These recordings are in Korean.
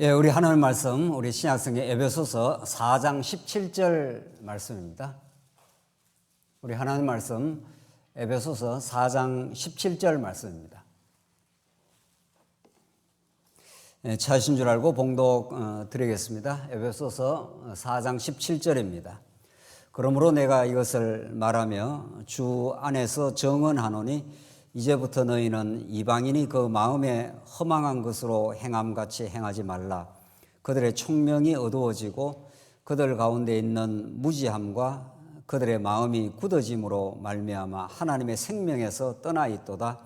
예, 우리 하나님 말씀, 우리 신약성경 에베소서 4장 17절 말씀입니다. 우리 하나님 말씀, 에베소서 4장 17절 말씀입니다. 예, 찾으신 줄 알고 봉독 드리겠습니다. 에베소서 4장 17절입니다. 그러므로 내가 이것을 말하며 주 안에서 정언하노니 이제부터 너희는 이방인이 그 마음에 허망한 것으로 행함같이 행하지 말라. 그들의 총명이 어두워지고 그들 가운데 있는 무지함과 그들의 마음이 굳어짐으로 말미암아 하나님의 생명에서 떠나 있도다.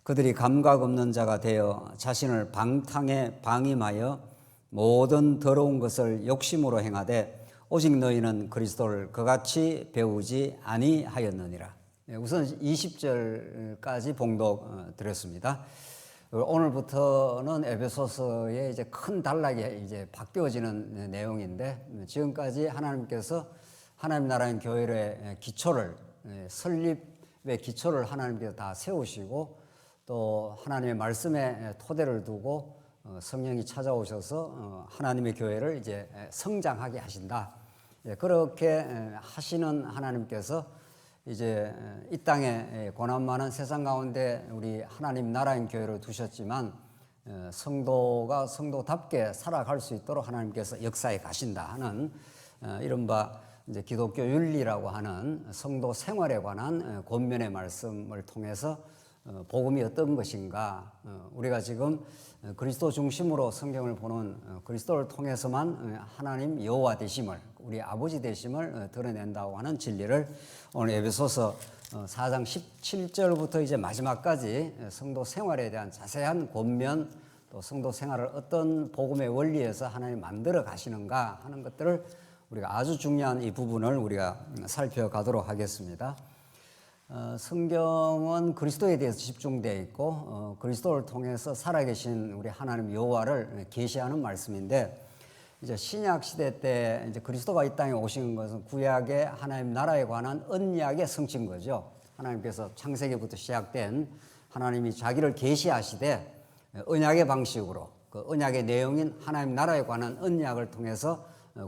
그들이 감각 없는 자가 되어 자신을 방탕에 방임하여 모든 더러운 것을 욕심으로 행하되 오직 너희는 그리스도를 그같이 배우지 아니하였느니라. 우선 20절까지 봉독 드렸습니다. 오늘부터는 에베소서의 이제 큰 단락이 이제 바뀌어지는 내용인데, 지금까지 하나님께서 하나님 나라의 교회의 기초를, 설립의 기초를 하나님께서 다 세우시고 또 하나님의 말씀에 토대를 두고 성령이 찾아오셔서 하나님의 교회를 이제 성장하게 하신다. 그렇게 하시는 하나님께서 이제 이 땅에 고난 많은 세상 가운데 우리 하나님 나라의 교회를 두셨지만 성도가 성도답게 살아갈 수 있도록 하나님께서 역사에 가신다 하는 이른바 이제 기독교 윤리라고 하는 성도 생활에 관한 권면의 말씀을 통해서 복음이 어떤 것인가, 우리가 지금 그리스도 중심으로 성경을 보는 그리스도를 통해서만 하나님 여호와 되심을, 우리 아버지 되심을 드러낸다고 하는 진리를 오늘 에베소서 4장 17절부터 이제 마지막까지 성도 생활에 대한 자세한 권면, 또 성도 생활을 어떤 복음의 원리에서 하나님 만들어 가시는가 하는 것들을 우리가 아주 중요한 이 부분을 우리가 살펴가도록 하겠습니다. 성경은 그리스도에 대해서 집중되어 있고 그리스도를 통해서 살아계신 우리 하나님 여호와를 계시하는 말씀인데, 이제 신약 시대 때 이제 그리스도가 이 땅에 오신 것은 구약의 하나님 나라에 관한 언약의 성취인 거죠. 하나님께서 창세기부터 시작된 하나님이 자기를 계시하시되 언약의 방식으로 그 언약의 내용인 하나님 나라에 관한 언약을 통해서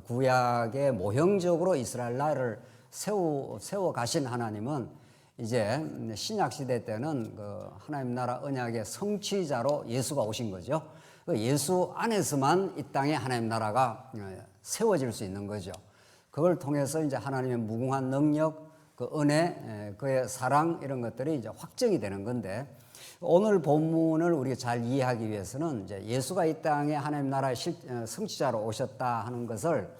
구약의 모형적으로 이스라엘 나라를 세워 가신 하나님은 이제 신약 시대 때는 그 하나님 나라 언약의 성취자로 예수가 오신 거죠. 그 예수 안에서만 이 땅에 하나님 나라가 세워질 수 있는 거죠. 그걸 통해서 이제 하나님의 무궁한 능력, 그 은혜, 그의 사랑 이런 것들이 이제 확정이 되는 건데, 오늘 본문을 우리가 잘 이해하기 위해서는 이제 예수가 이 땅에 하나님 나라의 성취자로 오셨다 하는 것을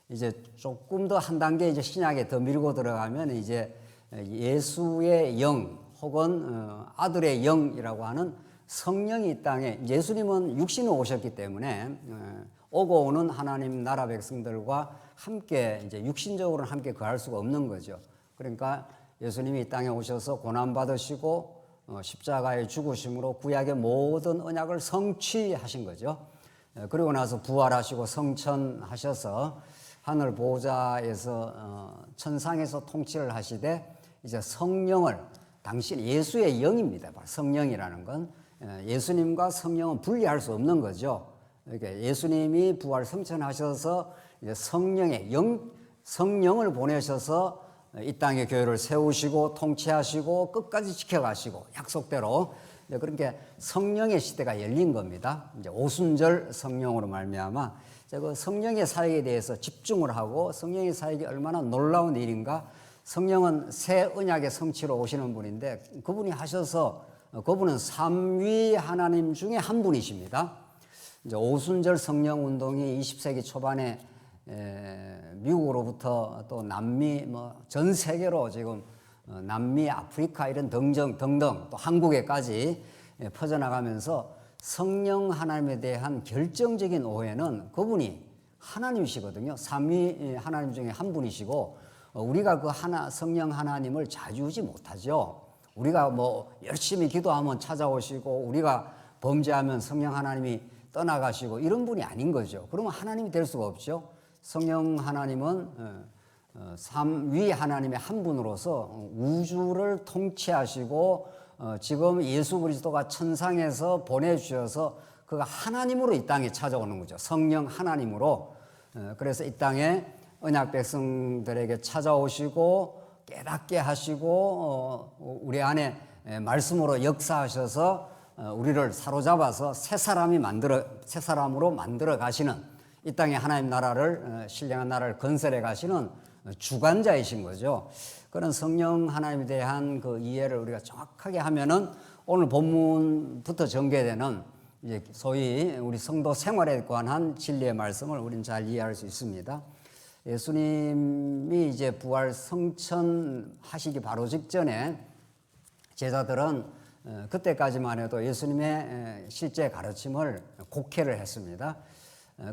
이제 조금 더 한 단계 이제 신약에 더 밀고 들어가면 이제 예수의 영 혹은 아들의 영이라고 하는 성령이 이 땅에, 예수님은 육신으로 오셨기 때문에 오고 오는 하나님 나라 백성들과 함께 이제 육신적으로는 함께 거할 수가 없는 거죠. 그러니까 예수님이 이 땅에 오셔서 고난 받으시고 십자가에 죽으심으로 구약의 모든 언약을 성취하신 거죠. 그리고 나서 부활하시고 성천하셔서 하늘 보좌에서 천상에서 통치를 하시되 이제 성령을, 당신 예수의 영입니다. 성령이라는 건 예수님과 성령은 분리할 수 없는 거죠. 그러니까 예수님이 부활 성천하셔서 이제 성령의 영, 성령을 보내셔서 이 땅의 교회를 세우시고 통치하시고 끝까지 지켜가시고 약속대로, 그러니까 성령의 시대가 열린 겁니다. 이제 오순절 성령으로 말미암아 그 성령의 사역에 대해서 집중을 하고, 성령의 사역이 얼마나 놀라운 일인가. 성령은 새 언약의 성취로 오시는 분인데, 그분이 하셔서 그분은 삼위 하나님 중에 한 분이십니다. 이제 오순절 성령 운동이 20세기 초반에 미국으로부터 또 남미, 전 세계로 지금 남미, 아프리카 이런 등등 또 한국에까지 퍼져나가면서 성령 하나님에 대한 결정적인 오해는 그분이 하나님이시거든요. 삼위 하나님 중에 한 분이시고, 우리가 그 성령 하나님을 자주우지 못하죠. 우리가 열심히 기도하면 찾아오시고, 우리가 범죄하면 성령 하나님이 떠나가시고, 이런 분이 아닌 거죠. 그러면 하나님이 될 수가 없죠. 성령 하나님은 삼위 하나님의 한 분으로서 우주를 통치하시고, 지금 예수 그리스도가 천상에서 보내주셔서 그가 하나님으로 이 땅에 찾아오는 거죠. 성령 하나님으로. 그래서 이 땅에 언약 백성들에게 찾아오시고 깨닫게 하시고 우리 안에 말씀으로 역사하셔서 우리를 사로잡아서 새 사람으로 만들어 가시는, 이 땅에 하나님 나라를, 신령한 나라를 건설해 가시는 주관자이신 거죠. 그런 성령 하나님에 대한 그 이해를 우리가 정확하게 하면은 오늘 본문부터 전개되는 이제 소위 우리 성도 생활에 관한 진리의 말씀을 우리는 잘 이해할 수 있습니다. 예수님이 이제 부활 성천하시기 바로 직전에 제자들은 그때까지만 해도 예수님의 실제 가르침을 곡해를 했습니다.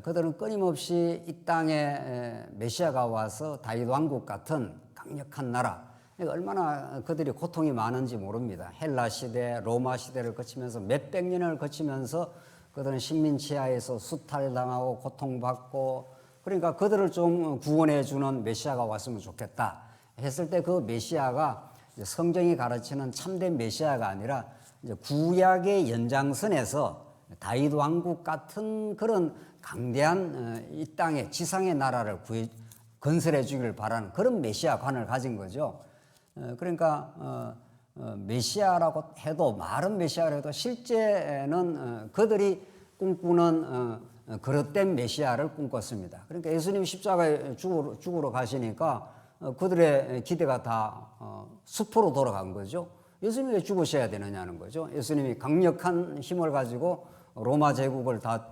그들은 끊임없이 이 땅에 메시아가 와서 다윗 왕국 같은 강력한 나라, 얼마나 그들이 고통이 많은지 모릅니다. 헬라 시대, 로마 시대를 거치면서 몇백 년을 거치면서 그들은 식민 지하에서 수탈당하고 고통받고, 그러니까 그들을 좀 구원해 주는 메시아가 왔으면 좋겠다 했을 때 그 메시아가 성경이 가르치는 참된 메시아가 아니라 이제 구약의 연장선에서 다윗 왕국 같은 그런 강대한 이 땅의 지상의 나라를 건설해 주기를 바라는 그런 메시아관을 가진 거죠. 그러니까 메시아라고 해도, 말은 메시아라고 해도 실제는 그들이 꿈꾸는 그릇된 메시아를 꿈꿨습니다. 그러니까 예수님 십자가에 죽으러 가시니까 그들의 기대가 다 숲으로 돌아간 거죠. 예수님이 왜 죽으셔야 되느냐는 거죠. 예수님이 강력한 힘을 가지고 로마 제국을 다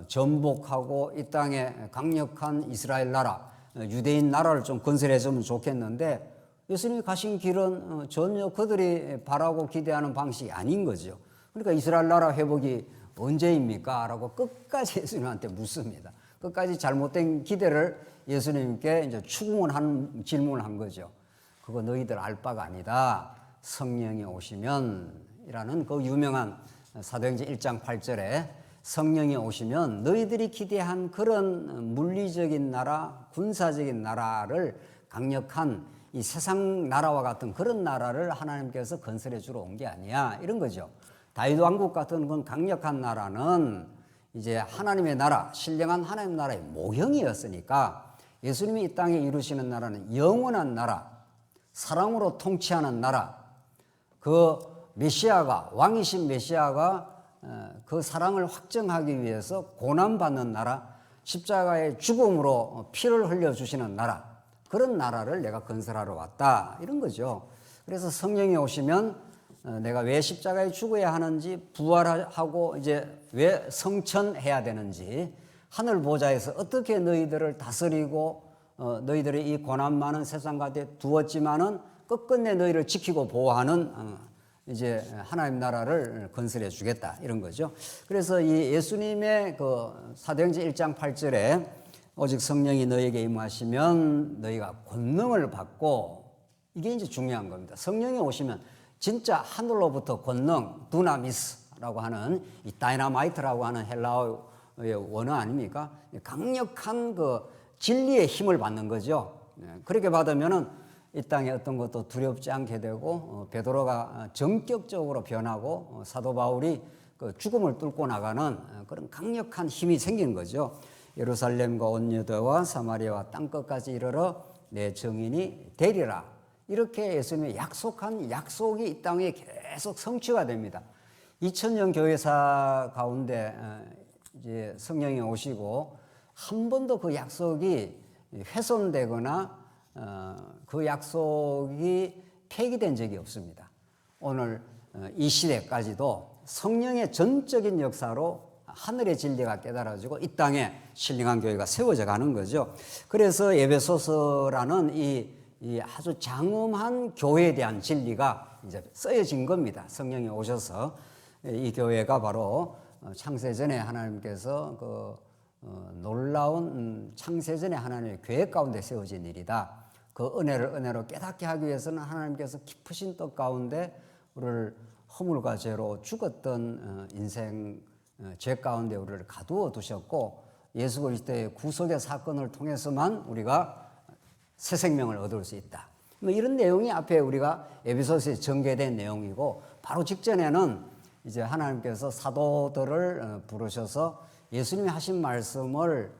전복하고 이 땅에 강력한 이스라엘 나라, 유대인 나라를 좀 건설해 주면 좋겠는데, 예수님이 가신 길은 전혀 그들이 바라고 기대하는 방식이 아닌 거죠. 그러니까 이스라엘 나라 회복이 언제입니까? 라고 끝까지 예수님한테 묻습니다. 끝까지 잘못된 기대를 예수님께 이제 추궁한 질문을 한 거죠. 그거 너희들 알 바가 아니다. 성령이 오시면, 이라는 그 유명한 사도행전 1장 8절에 성령이 오시면 너희들이 기대한 그런 물리적인 나라, 군사적인 나라를, 강력한 이 세상 나라와 같은 그런 나라를 하나님께서 건설해 주러 온 게 아니야, 이런 거죠. 다윗 왕국 같은 건 강력한 나라는 이제 하나님의 나라, 신령한 하나님 나라의 모형이었으니까, 예수님이 이 땅에 이루시는 나라는 영원한 나라, 사랑으로 통치하는 나라, 그 메시아가, 왕이신 메시아가 그 사랑을 확증하기 위해서 고난받는 나라, 십자가의 죽음으로 피를 흘려주시는 나라, 그런 나라를 내가 건설하러 왔다, 이런 거죠. 그래서 성령이 오시면 내가 왜 십자가에 죽어야 하는지, 부활하고 이제 왜 성천해야 되는지, 하늘 보좌에서 어떻게 너희들을 다스리고 너희들의 이 고난 많은 세상 가운데 두었지만은 끝끝내 너희를 지키고 보호하는 이제 하나님 나라를 건설해 주겠다, 이런 거죠. 그래서 이 예수님의 그 사도행전 1장 8절에 오직 성령이 너희에게 임하시면 너희가 권능을 받고, 이게 이제 중요한 겁니다. 성령이 오시면 진짜 하늘로부터 권능, 두나미스라고 하는 이 다이나마이트라고 하는 헬라어의 원어 아닙니까? 강력한 그 진리의 힘을 받는 거죠. 그렇게 받으면은 이 땅에 어떤 것도 두렵지 않게 되고, 베드로가 전격적으로 변하고 사도 바울이 그 죽음을 뚫고 나가는 그런 강력한 힘이 생긴 거죠. 예루살렘과 온 유다와 사마리아와 땅끝까지 이르러 내 증인이 되리라, 이렇게 예수님이 약속한 약속이 이 땅에 계속 성취가 됩니다. 2000년 교회사 가운데 이제 성령이 오시고 한 번도 그 약속이 훼손되거나 그 약속이 폐기된 적이 없습니다. 오늘 이 시대까지도 성령의 전적인 역사로 하늘의 진리가 깨달아지고 이 땅에 신령한 교회가 세워져 가는 거죠. 그래서 에베소서라는 이 아주 장엄한 교회에 대한 진리가 이제 쓰여진 겁니다. 성령이 오셔서 이 교회가 바로 창세전에 하나님께서 그 놀라운 창세전에 하나님의 계획 가운데 세워진 일이다. 그 은혜로 깨닫게 하기 위해서는 하나님께서 깊으신 뜻 가운데 우리를 허물과 죄로 죽었던 인생 죄 가운데 우리를 가두어 두셨고, 예수 그리스도의 구속의 사건을 통해서만 우리가 새 생명을 얻을 수 있다. 뭐 이런 내용이 앞에 우리가 에베소서에 전개된 내용이고, 바로 직전에는 이제 하나님께서 사도들을 부르셔서 예수님이 하신 말씀을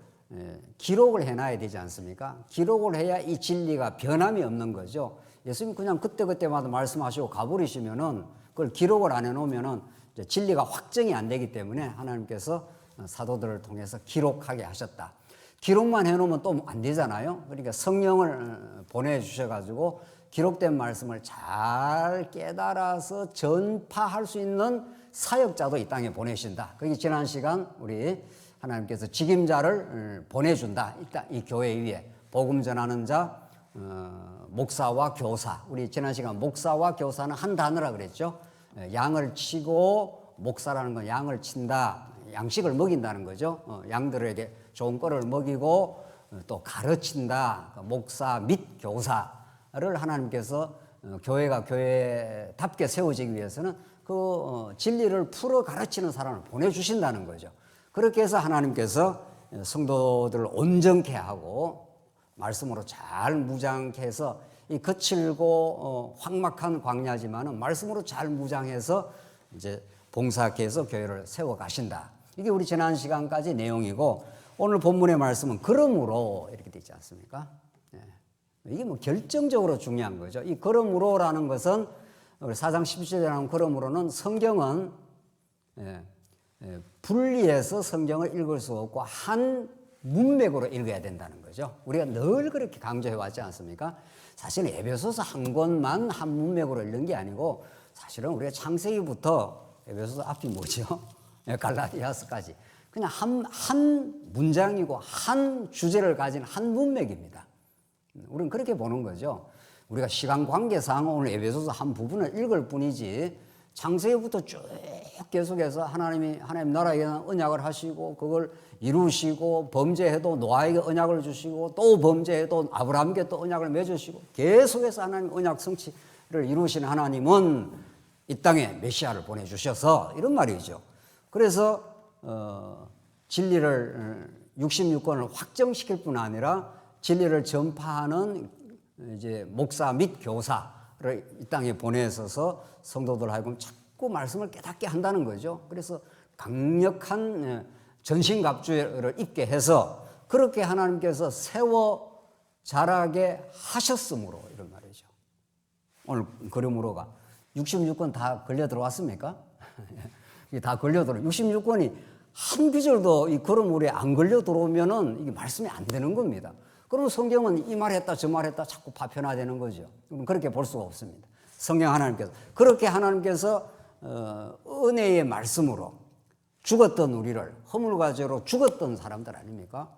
기록을 해놔야 되지 않습니까? 기록을 해야 이 진리가 변함이 없는 거죠. 예수님 그냥 그때그때마다 말씀하시고 가버리시면은 그걸 기록을 안 해놓으면은 이제 진리가 확정이 안 되기 때문에 하나님께서 사도들을 통해서 기록하게 하셨다. 기록만 해놓으면 또 안 되잖아요. 그러니까 성령을 보내주셔가지고 기록된 말씀을 잘 깨달아서 전파할 수 있는 사역자도 이 땅에 보내신다. 그게 지난 시간 우리 하나님께서 직임자를 보내준다. 일단 이 교회 위에 복음 전하는 자, 목사와 교사. 우리 지난 시간 목사와 교사는 한 단어라 그랬죠. 양을 치고 목사라는 건 양을 친다. 양식을 먹인다는 거죠. 양들에게 좋은 꼴을 먹이고 또 가르친다. 목사 및 교사를 하나님께서 교회가 교회답게 세워지기 위해서는 그 진리를 풀어 가르치는 사람을 보내주신다는 거죠. 그렇게 해서 하나님께서 성도들을 온전케 하고 말씀으로 잘 무장케 해서 이 거칠고 황막한 광야지만은 말씀으로 잘 무장해서 이제 봉사케 해서 교회를 세워 가신다. 이게 우리 지난 시간까지 내용이고 오늘 본문의 말씀은 그러므로 이렇게 되지 않습니까? 이게 뭐 결정적으로 중요한 거죠. 이 그러므로라는 것은 우리 4장 17절에 나온 그러므로는 성경은 분리해서 성경을 읽을 수 없고 한 문맥으로 읽어야 된다는 거죠. 우리가 늘 그렇게 강조해 왔지 않습니까? 사실은 에베소서 한 권만 한 문맥으로 읽는 게 아니고 사실은 우리가 창세기부터 에베소서 앞이 뭐죠? 갈라디아서까지 그냥 한 문장이고 한 주제를 가진 한 문맥입니다. 우리는 그렇게 보는 거죠. 우리가 시간 관계상 오늘 에베소서 한 부분을 읽을 뿐이지 창세기부터 쭉 계속해서 하나님 나라에게 언약을 하시고 그걸 이루시고 범죄해도 노아에게 언약을 주시고 또 범죄해도 아브라함에게 또 언약을 맺으시고 계속해서 하나님 언약 성취를 이루시는 하나님은 이 땅에 메시아를 보내주셔서 이런 말이죠. 그래서 진리를 66권을 확정시킬 뿐 아니라 진리를 전파하는 이제 목사 및 교사를 이 땅에 보내셔서 성도들 하여금 자꾸 말씀을 깨닫게 한다는 거죠. 그래서 강력한 전신갑주를 입게 해서 그렇게 하나님께서 세워 자라게 하셨으므로 이런 말이죠. 오늘 그러므로가 66권 다 걸려 들어왔습니까? 다 걸려 들어. 66권이 한 구절도 이 그러므로에 안 걸려 들어오면은 이게 말씀이 안 되는 겁니다. 그러면 성경은 이 말했다 저 말했다 자꾸 파편화되는 거죠. 그렇게 볼 수가 없습니다. 성경 하나님께서 그렇게 하나님께서 은혜의 말씀으로 죽었던 우리를 허물과 죄로 죽었던 사람들 아닙니까?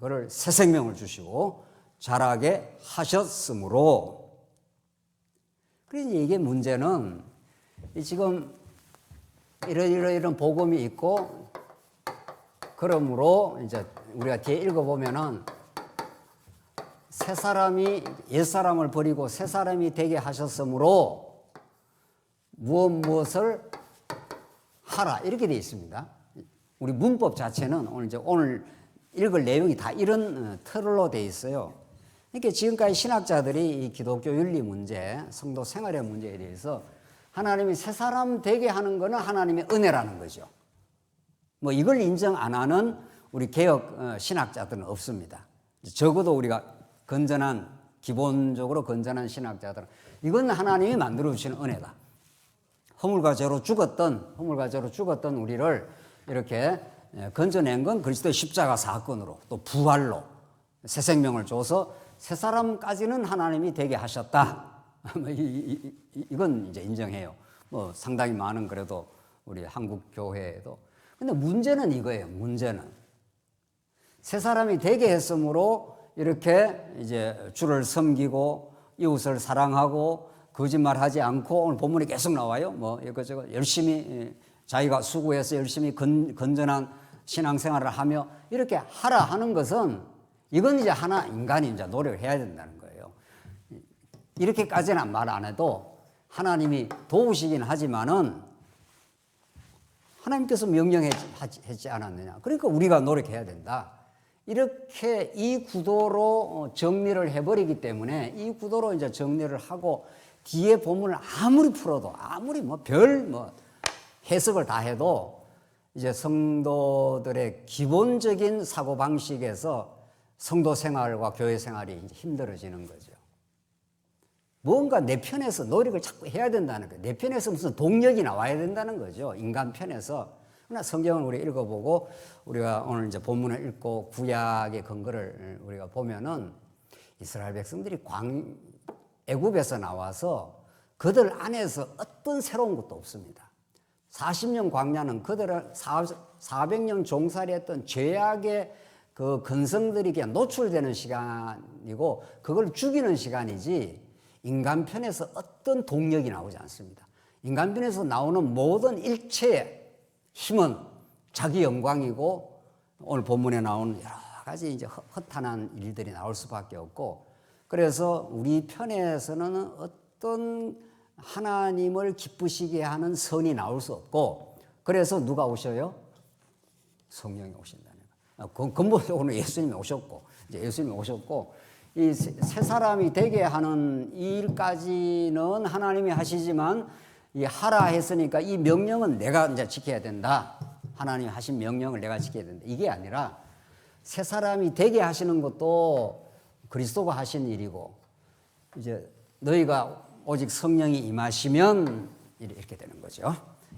그를 새 생명을 주시고 자라게 하셨으므로. 그래서 이게 문제는 지금 이런 복음이 있고 그러므로 이제 우리가 뒤에 읽어보면은 새 사람이 옛 사람을 버리고 새 사람이 되게 하셨으므로 무엇을 하라 이렇게 되어 있습니다. 우리 문법 자체는 오늘 읽을 내용이 다 이런 틀로 되어 있어요. 그러니까 지금까지 신학자들이 이 기독교 윤리 문제, 성도 생활의 문제에 대해서 하나님이 새 사람 되게 하는 것은 하나님의 은혜라는 거죠. 뭐 이걸 인정 안 하는 우리 개혁 신학자들은 없습니다. 적어도 우리가 기본적으로 건전한 신학자들은 이건 하나님이 만들어 주시는 은혜다. 허물과 죄로 죽었던 우리를 이렇게 건져낸 건 그리스도의 십자가 사건으로 또 부활로 새 생명을 줘서 새 사람까지는 하나님이 되게 하셨다. 이건 이제 인정해요. 뭐 상당히 많은 그래도 우리 한국 교회에도. 근데 문제는 이거예요. 문제는 새 사람이 되게 했으므로 이렇게 이제 주를 섬기고 이웃을 사랑하고 거짓말하지 않고 오늘 본문에 계속 나와요. 뭐 이것저것 열심히 자기가 수고해서 열심히 건전한 신앙생활을 하며 이렇게 하라 하는 것은 이건 이제 하나 인간이 이제 노력을 해야 된다는 거예요. 이렇게까지는 말 안 해도 하나님이 도우시긴 하지만은 하나님께서 명령했지 않았느냐. 그러니까 우리가 노력해야 된다. 이렇게 이 구도로 정리를 해버리기 때문에 이 구도로 이제 정리를 하고 뒤에 본문을 아무리 풀어도 아무리 해석을 다 해도 이제 성도들의 기본적인 사고 방식에서 성도 생활과 교회 생활이 이제 힘들어지는 거죠. 뭔가 내 편에서 노력을 자꾸 해야 된다는 거예요. 내 편에서 무슨 동력이 나와야 된다는 거죠. 인간 편에서. 그러나 성경을 우리 읽어보고 우리가 오늘 이제 본문을 읽고 구약의 근거를 우리가 보면은 이스라엘 백성들이 애굽에서 나와서 그들 안에서 어떤 새로운 것도 없습니다. 40년 광야는 그들은 400년 종살이 했던 죄악의 그 근성들이 그냥 노출되는 시간이고 그걸 죽이는 시간이지 인간 편에서 어떤 동력이 나오지 않습니다. 인간 편에서 나오는 모든 일체의 힘은 자기 영광이고 오늘 본문에 나오는 여러 가지 이제 허탄한 일들이 나올 수밖에 없고 그래서 우리 편에서는 어떤 하나님을 기쁘시게 하는 선이 나올 수 없고 그래서 누가 오셔요? 성령이 오신다는 거예요. 근본적으로 예수님이 오셨고 이제 예수님이 오셨고 이 새 사람이 되게 하는 이 일까지는 하나님이 하시지만 이 하라 했으니까 이 명령은 내가 이제 지켜야 된다. 하나님이 하신 명령을 내가 지켜야 된다. 이게 아니라 새 사람이 되게 하시는 것도 그리스도가 하신 일이고 이제 너희가 오직 성령이 임하시면 이렇게 되는 거죠.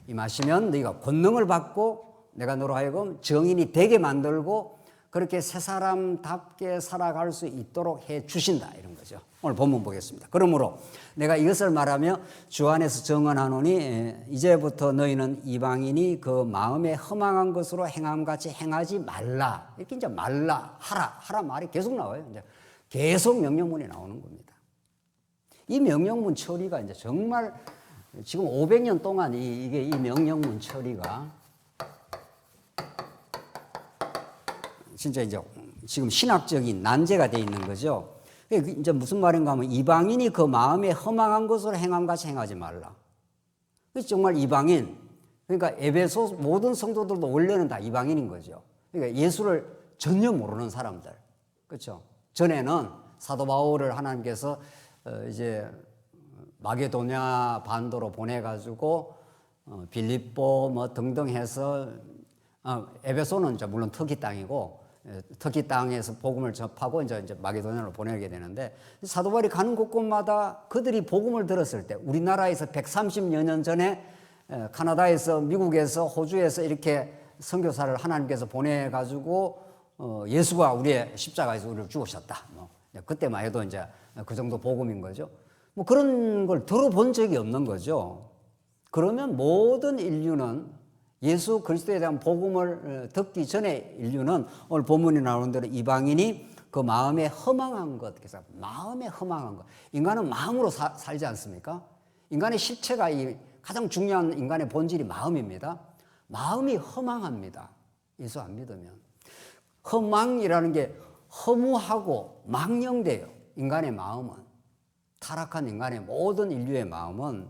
임하시면 너희가 권능을 받고 내가 너로 하여금 정인이 되게 만들고 그렇게 새 사람답게 살아갈 수 있도록 해 주신다 이런 거죠. 오늘 본문 보겠습니다. 그러므로 내가 이것을 말하며 주 안에서 정언하노니 이제부터 너희는 이방인이 그 마음에 허망한 것으로 행함같이 행하지 말라. 이렇게 이제 말라 하라 말이 계속 나와요. 이제 계속 명령문이 나오는 겁니다. 이 명령문 처리가 이제 정말 지금 500년 동안 이 명령문 처리가 진짜 이제 지금 신학적인 난제가 돼 있는 거죠. 이제 무슨 말인가 하면 이방인이 그 마음에 허망한 것으로 행함같이 행하지 말라. 정말 이방인, 그러니까 에베소 모든 성도들도 원래는 다 이방인인 거죠. 그러니까 예수를 전혀 모르는 사람들, 그렇죠? 전에는 사도 바울을 하나님께서 이제 마게도냐 반도로 보내가지고 빌립보 뭐 등등 해서 에베소는 이제 물론 터키 땅이고 터키 땅에서 복음을 접하고 이제 마게도냐로 보내게 되는데 사도 바울이 가는 곳곳마다 그들이 복음을 들었을 때 우리나라에서 130여 년 전에 카나다에서 미국에서 호주에서 이렇게 선교사를 하나님께서 보내가지고 예수가 우리의 십자가에서 우리를 죽으셨다. 뭐 그때만 해도 이제 그 정도 복음인 거죠. 뭐 그런 걸 들어본 적이 없는 거죠. 그러면 모든 인류는 예수 그리스도에 대한 복음을 듣기 전에 인류는 오늘 본문에 나오는 대로 이방인이 그 마음에 허망한 것, 그래서 마음에 허망한 것. 인간은 마음으로 살지 않습니까? 인간의 실체가 가장 중요한 인간의 본질이 마음입니다. 마음이 허망합니다. 예수 안 믿으면. 허망이라는 게 허무하고 망령돼요. 인간의 마음은. 타락한 인간의 모든 인류의 마음은.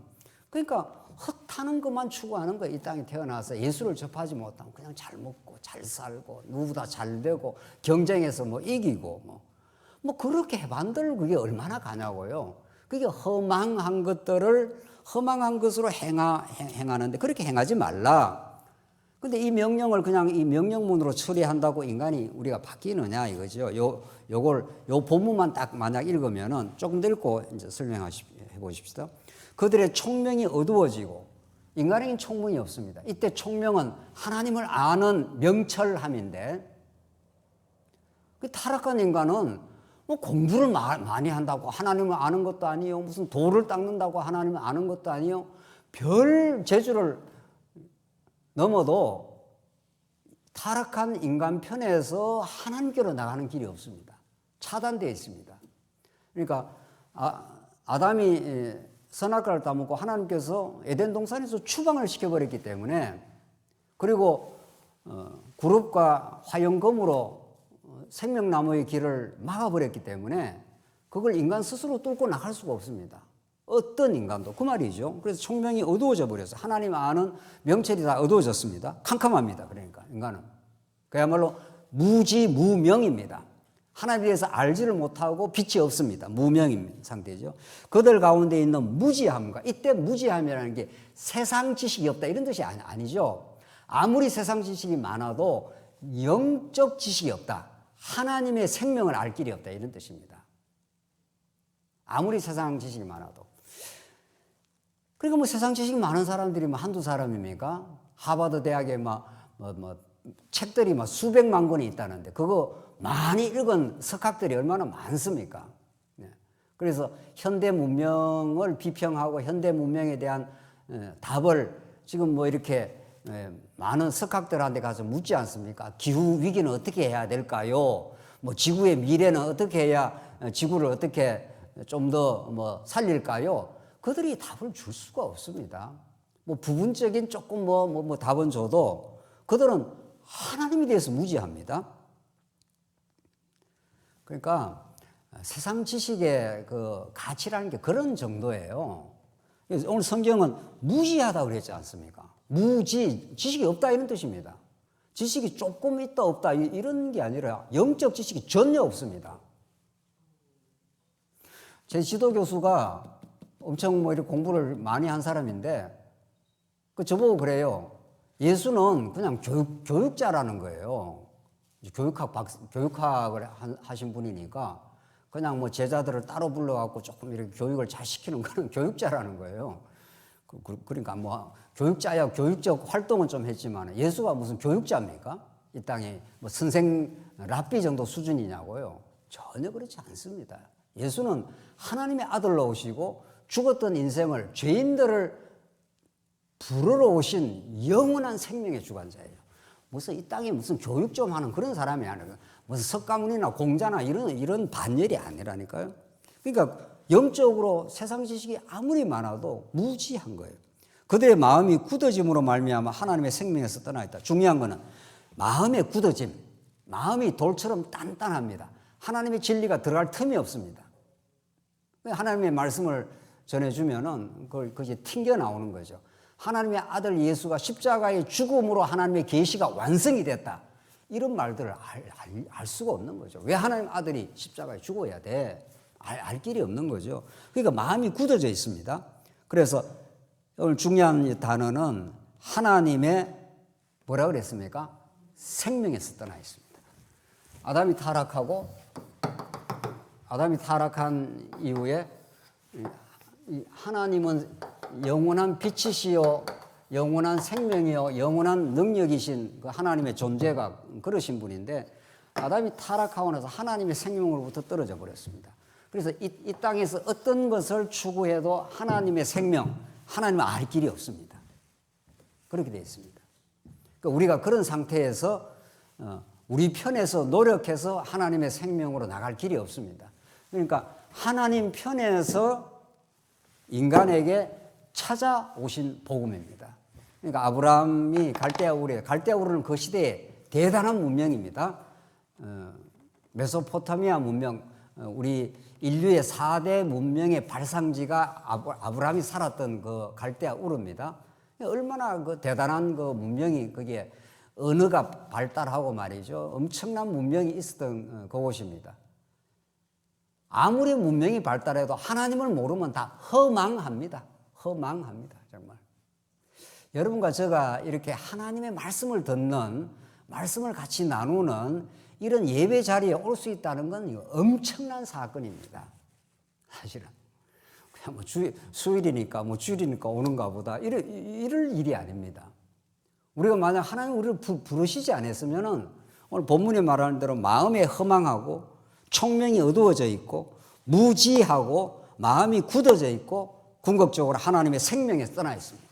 그러니까 헛하는 것만 추구하는 거예요. 이 땅에 태어나서 예수를 접하지 못하면 그냥 잘 먹고 잘 살고 누구보다 잘 되고 경쟁에서 뭐 이기고 뭐 그렇게 해반들 그게 얼마나 가냐고요. 그게 허망한 것들을 허망한 것으로 행하는데 그렇게 행하지 말라. 근데 이 명령을 그냥 이 명령문으로 처리한다고 인간이 우리가 바뀌느냐 이거죠. 요 본문만 딱 만약 읽으면은 조금 더 읽고 이제 설명해 보십시다. 그들의 총명이 어두워지고 인간에게는 총명이 없습니다. 이때 총명은 하나님을 아는 명철함인데 그 타락한 인간은 뭐 공부를 많이 한다고 하나님을 아는 것도 아니요. 무슨 돌을 닦는다고 하나님을 아는 것도 아니요. 별 재주를 넘어도 타락한 인간 편에서 하나님께로 나가는 길이 없습니다. 차단되어 있습니다. 그러니까 아담이 선악과를 따먹고 하나님께서 에덴 동산에서 추방을 시켜버렸기 때문에 그리고 구릅과 화영검으로 생명나무의 길을 막아버렸기 때문에 그걸 인간 스스로 뚫고 나갈 수가 없습니다. 어떤 인간도 그 말이죠. 그래서 총명이 어두워져 버려서 하나님 아는 명철이 다 어두워졌습니다. 캄캄합니다. 그러니까 인간은 그야말로 무지무명입니다. 하나님에 대해서 알지를 못하고 빛이 없습니다. 무명인 상태죠. 그들 가운데 있는 무지함과, 이때 무지함이라는 게 세상 지식이 없다 이런 뜻이 아니죠. 아무리 세상 지식이 많아도 영적 지식이 없다. 하나님의 생명을 알 길이 없다 이런 뜻입니다. 아무리 세상 지식이 많아도. 그러니까 뭐 세상 지식이 많은 사람들이 뭐 한두 사람입니까? 하버드 대학에 책들이 막 수백만 권이 있다는데 그거 많이 읽은 석학들이 얼마나 많습니까? 그래서 현대 문명을 비평하고 현대 문명에 대한 답을 지금 뭐 이렇게 많은 석학들한테 가서 묻지 않습니까? 기후 위기는 어떻게 해야 될까요? 뭐 지구의 미래는 어떻게 해야 지구를 어떻게 좀 더 뭐 살릴까요? 그들이 답을 줄 수가 없습니다. 뭐 부분적인 조금 뭐 답은 줘도 그들은 하나님에 대해서 무지합니다. 그러니까 세상 지식의 그 가치라는 게 그런 정도예요. 그래서 오늘 성경은 무지하다고 그랬지 않습니까? 무지, 지식이 없다 이런 뜻입니다. 지식이 조금 있다 없다 이런 게 아니라 영적 지식이 전혀 없습니다. 제 지도 교수가 엄청 뭐 이렇게 공부를 많이 한 사람인데 저보고 그래요. 예수는 그냥 교육자라는 거예요. 교육학을 하신 분이니까 그냥 뭐 제자들을 따로 불러갖고 조금 이렇게 교육을 잘 시키는 그런 교육자라는 거예요. 그러니까 뭐 교육자야 교육적 활동은 좀 했지만 예수가 무슨 교육자입니까? 이 땅에 뭐 선생 랍비 정도 수준이냐고요? 전혀 그렇지 않습니다. 예수는 하나님의 아들로 오시고 죽었던 인생을 죄인들을 부르러 오신 영원한 생명의 주관자예요. 무슨 이 땅에 무슨 교육 좀 하는 그런 사람이 아니라 무슨 석가모니나 공자나 이런 반열이 아니라니까요. 그러니까 영적으로 세상 지식이 아무리 많아도 무지한 거예요. 그들의 마음이 굳어짐으로 말미암아 하나님의 생명에서 떠나 있다. 중요한 거는 마음의 굳어짐, 마음이 돌처럼 단단합니다. 하나님의 진리가 들어갈 틈이 없습니다. 하나님의 말씀을 전해주면은 그게 튕겨 나오는 거죠. 하나님의 아들 예수가 십자가의 죽음으로 하나님의 계시가 완성이 됐다. 이런 말들을 알 수가 없는 거죠. 왜 하나님 아들이 십자가에 죽어야 돼? 알 길이 없는 거죠. 그러니까 마음이 굳어져 있습니다. 그래서 오늘 중요한 단어는 하나님의 뭐라 그랬습니까? 생명에서 떠나 있습니다. 아담이 타락한 이후에 하나님은 영원한 빛이시요 영원한 생명이요 영원한 능력이신 그 하나님의 존재가 그러신 분인데 아담이 타락하고 나서 하나님의 생명으로부터 떨어져 버렸습니다. 그래서 이 땅에서 어떤 것을 추구해도 하나님의 생명, 하나님을 알 길이 없습니다. 그렇게 되어 있습니다. 그러니까 우리가 그런 상태에서 우리 편에서 노력해서 하나님의 생명으로 나갈 길이 없습니다. 그러니까 하나님 편에서 인간에게 찾아오신 복음입니다. 그러니까 아브라함이 갈대아우르는 그 시대에 대단한 문명입니다. 메소포타미아 문명, 우리 인류의 4대 문명의 발상지가 아브라함이 살았던 그 갈대아우르입니다. 얼마나 그 대단한 그 문명이 거기에 언어가 발달하고 말이죠. 엄청난 문명이 있었던 그곳입니다. 아무리 문명이 발달해도 하나님을 모르면 다 허망합니다. 허망합니다. 정말. 여러분과 제가 이렇게 하나님의 말씀을 듣는, 말씀을 같이 나누는 이런 예배 자리에 올 수 있다는 건 엄청난 사건입니다. 사실은. 그냥 뭐 수요일이니까 뭐 주일이니까 오는가 보다. 이럴 일이 아닙니다. 우리가 만약 하나님 우리를 부르시지 않았으면은 오늘 본문에 말하는 대로 마음에 허망하고 총명이 어두워져 있고 무지하고 마음이 굳어져 있고 궁극적으로 하나님의 생명에서 떠나 있습니다.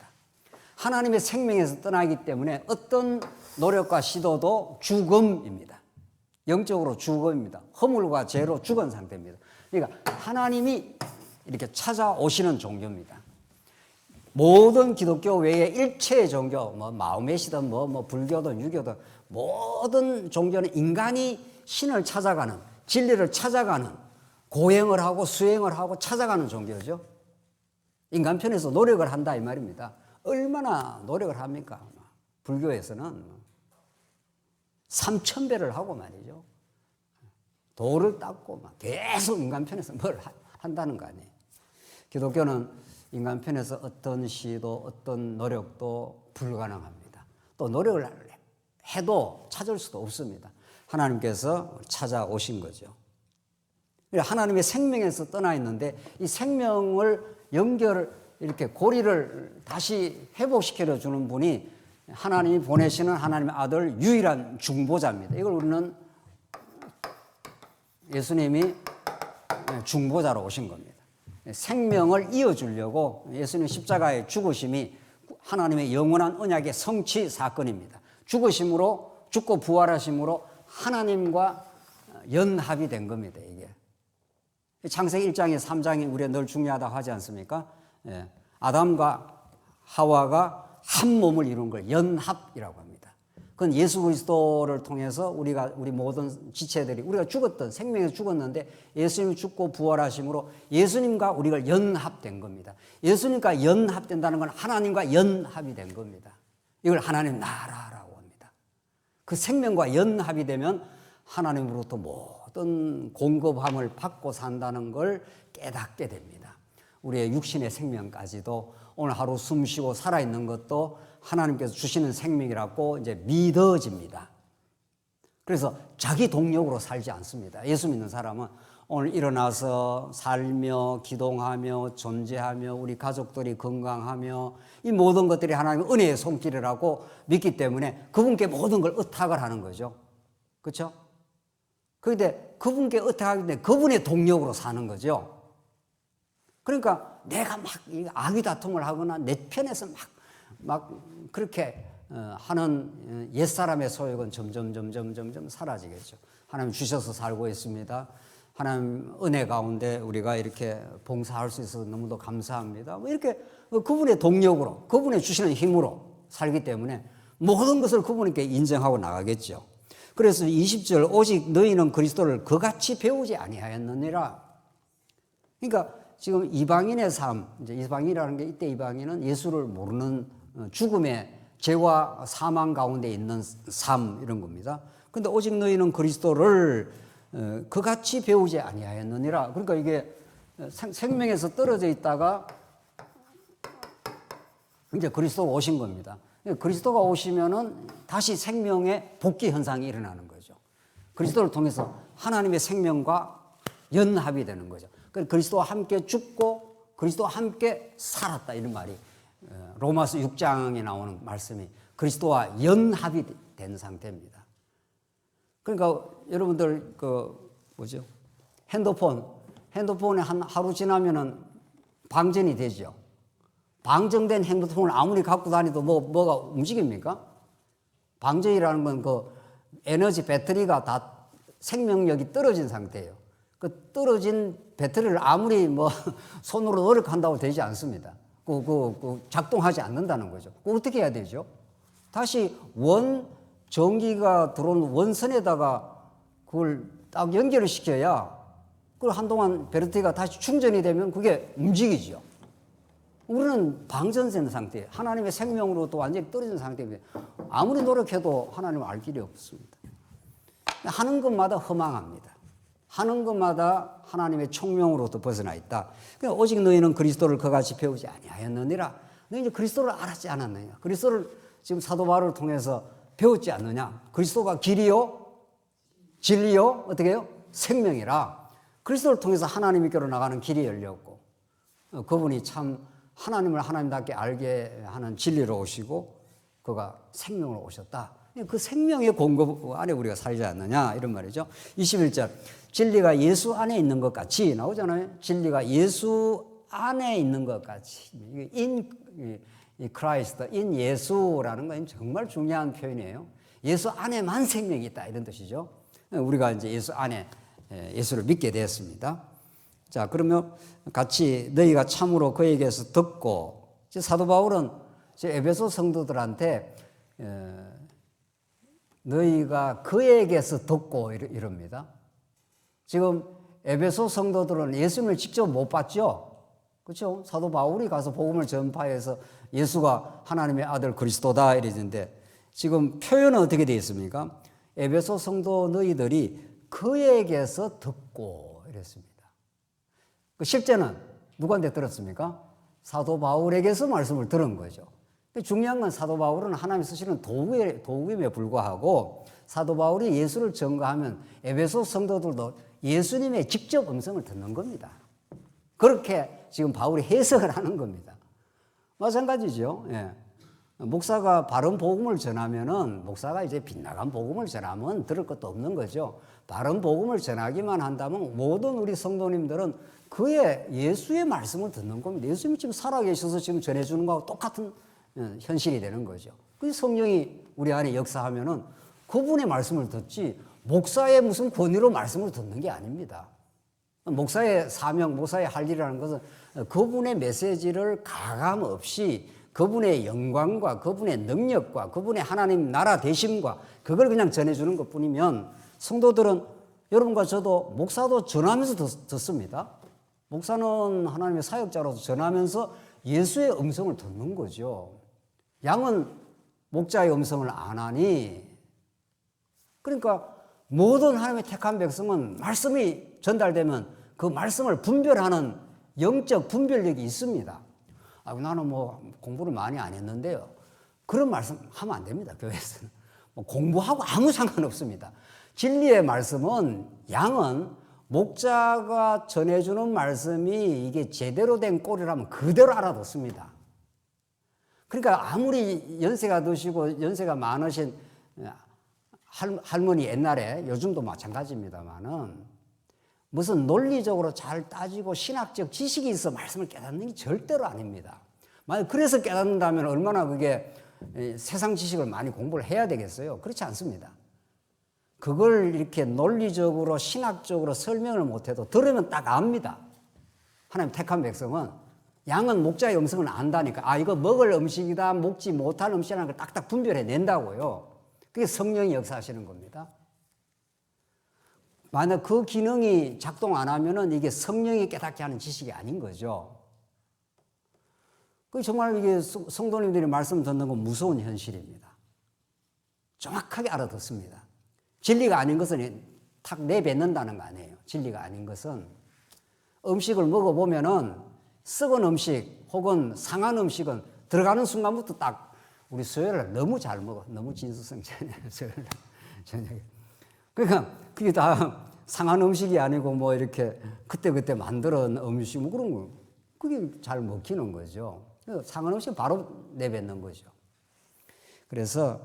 하나님의 생명에서 떠나기 때문에 어떤 노력과 시도도 죽음입니다. 영적으로 죽음입니다. 허물과 죄로 죽은 상태입니다. 그러니까 하나님이 이렇게 찾아오시는 종교입니다. 모든 기독교 외에 일체의 종교, 뭐 마호메시든 뭐 불교든 유교든 모든 종교는 인간이 신을 찾아가는, 진리를 찾아가는, 고행을 하고 수행을 하고 찾아가는 종교죠. 인간 편에서 노력을 한다 이 말입니다. 얼마나 노력을 합니까? 불교에서는 3000배를 하고 말이죠. 돌을 닦고 막 계속 인간 편에서 뭘 한다는 거 아니에요. 기독교는 인간 편에서 어떤 시도 어떤 노력도 불가능합니다. 또 노력을 해도 찾을 수도 없습니다. 하나님께서 찾아오신 거죠. 하나님의 생명에서 떠나 있는데 이 생명을 이렇게 고리를 다시 회복시켜 주는 분이 하나님이 보내시는 하나님의 아들 유일한 중보자입니다. 이걸 우리는 예수님이 중보자로 오신 겁니다. 생명을 이어주려고 예수님 십자가의 죽으심이 하나님의 영원한 언약의 성취 사건입니다. 죽고 부활하심으로 하나님과 연합이 된 겁니다. 이게 창세기 1장에 3장이 우리가 늘 중요하다고 하지 않습니까? 예. 아담과 하와가 한 몸을 이룬 걸 연합이라고 합니다. 그건 예수 그리스도를 통해서 우리 모든 지체들이 우리가 죽었던 생명에서 죽었는데 예수님이 죽고 부활하심으로 예수님과 우리가 연합된 겁니다. 예수님과 연합된다는 건 하나님과 연합이 된 겁니다. 이걸 하나님 나라라고 합니다. 그 생명과 연합이 되면 하나님으로부터 모든 공급함을 받고 산다는 걸 깨닫게 됩니다. 우리의 육신의 생명까지도 오늘 하루 숨 쉬고 살아있는 것도 하나님께서 주시는 생명이라고 이제 믿어집니다. 그래서 자기 동력으로 살지 않습니다. 예수 믿는 사람은 오늘 일어나서 살며 기도하며 존재하며 우리 가족들이 건강하며 이 모든 것들이 하나님의 은혜의 손길이라고 믿기 때문에 그분께 모든 걸 의탁을 하는 거죠. 그렇죠? 그런데 그분께 의탁하기 때문에 그분의 동력으로 사는 거죠. 그러니까 내가 막 아귀다툼을 하거나 내 편에서 막 그렇게 하는 옛사람의 소욕은 점점 사라지겠죠. 하나님 주셔서 살고 있습니다. 하나님 은혜 가운데 우리가 이렇게 봉사할 수 있어서 너무도 감사합니다. 뭐 이렇게 그분의 동력으로, 그분의 주시는 힘으로 살기 때문에 모든 것을 그분께 인정하고 나가겠죠. 그래서 20절 오직 너희는 그리스도를 그같이 배우지 아니하였느니라. 그러니까 지금 이방인의 삶, 이제 이방인이라는 게 이때 이방인은 예수를 모르는 죽음의 죄와 사망 가운데 있는 삶 이런 겁니다. 그런데 오직 너희는 그리스도를 그같이 배우지 아니하였느니라. 그러니까 이게 생명에서 떨어져 있다가 이제 그리스도가 오신 겁니다. 그리스도가 오시면은 다시 생명의 복귀 현상이 일어나는 거죠. 그리스도를 통해서 하나님의 생명과 연합이 되는 거죠. 그리스도와 함께 죽고 그리스도와 함께 살았다 이런 말이 로마서 6장에 나오는 말씀이 그리스도와 연합이 된 상태입니다. 그러니까 여러분들 핸드폰에 한 하루 지나면은 방전이 되죠. 방전된 핸드폰을 아무리 갖고 다니도 뭐가 움직입니까? 방전이라는 건 그 에너지 배터리가 다 생명력이 떨어진 상태예요. 그 떨어진 배터리를 아무리 손으로 노력한다고 되지 않습니다. 작동하지 않는다는 거죠. 어떻게 해야 되죠? 다시 전기가 들어오는 원선에다가 그걸 딱 연결을 시켜야 그걸 한동안 배터리가 다시 충전이 되면 그게 움직이죠. 우리는 방전된 상태예요. 하나님의 생명으로부터 완전히 떨어진 상태입니다. 아무리 노력해도 하나님을 알 길이 없습니다. 하는 것마다 허망합니다. 하는 것마다 하나님의 총명으로부터 벗어나 있다. 그러니까 오직 너희는 그리스도를 그같이 배우지 아니하였느니라. 너희 이제 그리스도를 알았지 않았느냐. 그리스도를 지금 사도 바울을 통해서 배웠지 않느냐. 그리스도가 길이요, 진리요, 어떻게 해요? 생명이라. 그리스도를 통해서 하나님께로 나가는 길이 열렸고 그분이 참 하나님을 하나님답게 알게 하는 진리로 오시고 그가 생명으로 오셨다. 그 생명의 공급 안에 우리가 살지 않느냐 이런 말이죠. 21절 진리가 예수 안에 있는 것 같이 나오잖아요. 진리가 예수 안에 있는 것 같이 in Christ, in 예수라는 건 정말 중요한 표현이에요. 예수 안에만 생명이 있다 이런 뜻이죠. 우리가 이제 예수 안에 예수를 믿게 되었습니다. 자, 그러면 같이 너희가 참으로 그에게서 듣고 사도 바울은 에베소 성도들한테 너희가 그에게서 듣고 이럽니다. 지금 에베소 성도들은 예수님을 직접 못 봤죠. 그렇죠? 사도 바울이 가서 복음을 전파해서 예수가 하나님의 아들 그리스도다 이러는데 지금 표현은 어떻게 되어 있습니까? 에베소 성도 너희들이 그에게서 듣고 이랬습니다. 그 실제는 누구한테 들었습니까? 사도 바울에게서 말씀을 들은 거죠. 중요한 건 사도 바울은 하나님이 쓰시는 도구임에 불구하고 사도 바울이 예수를 증거하면 에베소 성도들도 예수님의 직접 음성을 듣는 겁니다. 그렇게 지금 바울이 해석을 하는 겁니다. 마찬가지죠. 예. 목사가 바른 복음을 전하면은 목사가 이제 빗나간 복음을 전하면 들을 것도 없는 거죠. 바른 복음을 전하기만 한다면 모든 우리 성도님들은 그의 예수의 말씀을 듣는 겁니다. 예수님이 지금 살아계셔서 지금 전해주는 거하고 똑같은 현실이 되는 거죠. 그 성령이 우리 안에 역사하면은 그분의 말씀을 듣지 목사의 무슨 권위로 말씀을 듣는 게 아닙니다. 목사의 사명, 목사의 할 일이라는 것은 그분의 메시지를 가감 없이 그분의 영광과 그분의 능력과 그분의 하나님 나라 되심과 그걸 그냥 전해주는 것 뿐이면 성도들은 여러분과 저도 목사도 전하면서 듣습니다. 목사는 하나님의 사역자로서 전하면서 예수의 음성을 듣는 거죠. 양은 목자의 음성을 안 하니 그러니까 모든 하나님의 택한 백성은 말씀이 전달되면 그 말씀을 분별하는 영적 분별력이 있습니다. 나는 뭐 공부를 많이 안 했는데요. 그런 말씀 하면 안 됩니다. 교회에서는. 공부하고 아무 상관없습니다. 진리의 말씀은 양은 목자가 전해주는 말씀이 이게 제대로 된 꼴이라면 그대로 알아듣습니다. 그러니까 아무리 연세가 드시고 연세가 많으신 할머니 옛날에 요즘도 마찬가지입니다만은 무슨 논리적으로 잘 따지고 신학적 지식이 있어 말씀을 깨닫는 게 절대로 아닙니다. 만약 그래서 깨닫는다면 얼마나 그게 세상 지식을 많이 공부를 해야 되겠어요? 그렇지 않습니다. 그걸 이렇게 논리적으로 신학적으로 설명을 못해도 들으면 딱 압니다. 하나님 택한 백성은 양은 목자의 음성을 안다니까 이거 먹을 음식이다 먹지 못할 음식이라는 걸 딱딱 분별해낸다고요. 그게 성령이 역사하시는 겁니다. 만약 그 기능이 작동 안 하면은 이게 성령이 깨닫게 하는 지식이 아닌 거죠. 정말 이게 성도님들이 말씀 듣는 건 무서운 현실입니다. 정확하게 알아듣습니다. 진리가 아닌 것은 탁 내뱉는다는 거 아니에요. 진리가 아닌 것은 음식을 먹어보면은 썩은 음식 혹은 상한 음식은 들어가는 순간부터 딱 우리 수요일날 너무 잘 먹어. 너무 진수성찬이에요. 저녁에. 그러니까 그게 다 상한 음식이 아니고 뭐 이렇게 그때그때 만들어낸 음식 뭐 그런 거 그게 잘 먹히는 거죠. 상한 음식 바로 내뱉는 거죠. 그래서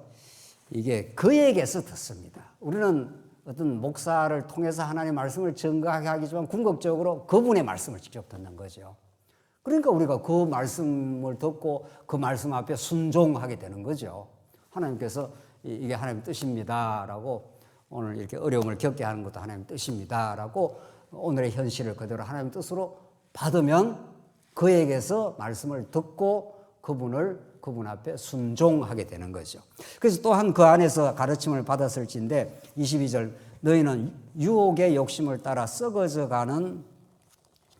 이게 그에게서 듣습니다. 우리는 어떤 목사를 통해서 하나님의 말씀을 증거하게 하기지만 궁극적으로 그분의 말씀을 직접 듣는 거죠. 그러니까 우리가 그 말씀을 듣고 그 말씀 앞에 순종하게 되는 거죠. 하나님께서 이게 하나님의 뜻입니다라고 오늘 이렇게 어려움을 겪게 하는 것도 하나님의 뜻입니다라고 오늘의 현실을 그대로 하나님의 뜻으로 받으면 그에게서 말씀을 듣고 그분 앞에 순종하게 되는 거죠. 그래서 또한 그 안에서 가르침을 받았을진데 22절 너희는 유혹의 욕심을 따라 썩어져가는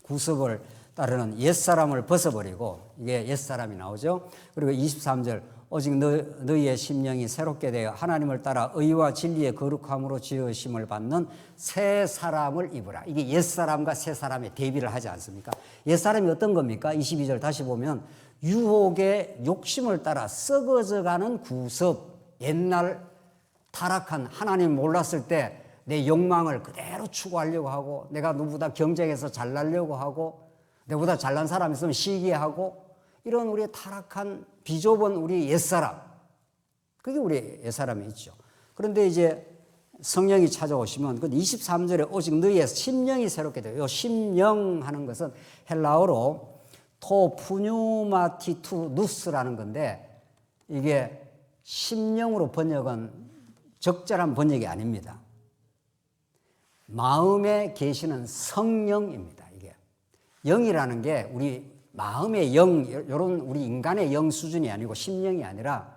구습을 따르는 옛사람을 벗어버리고 이게 옛사람이 나오죠. 그리고 23절 오직 너희의 심령이 새롭게 되어 하나님을 따라 의와 진리의 거룩함으로 지으심을 받는 새 사람을 입으라. 이게 옛사람과 새 사람의 대비를 하지 않습니까? 옛사람이 어떤 겁니까? 22절 다시 보면 유혹의 욕심을 따라 썩어져가는 구습, 옛날 타락한 하나님 몰랐을 때 내 욕망을 그대로 추구하려고 하고 내가 누구보다 경쟁해서 잘나려고 하고 내보다 잘난 사람 있으면 시기하고 이런 우리의 타락한 비좁은 우리 옛사람, 그게 우리 옛사람이 있죠. 그런데 이제 성령이 찾아오시면 그 23절에 오직 너희의 심령이 새롭게 돼요. 이 심령 하는 것은 헬라어로 토 푸뉴마티투 누스라는 건데 이게 심령으로 번역은 적절한 번역이 아닙니다. 마음에 계시는 성령입니다. 이게 영이라는 게 우리 마음의 영, 이런 우리 인간의 영 수준이 아니고 심령이 아니라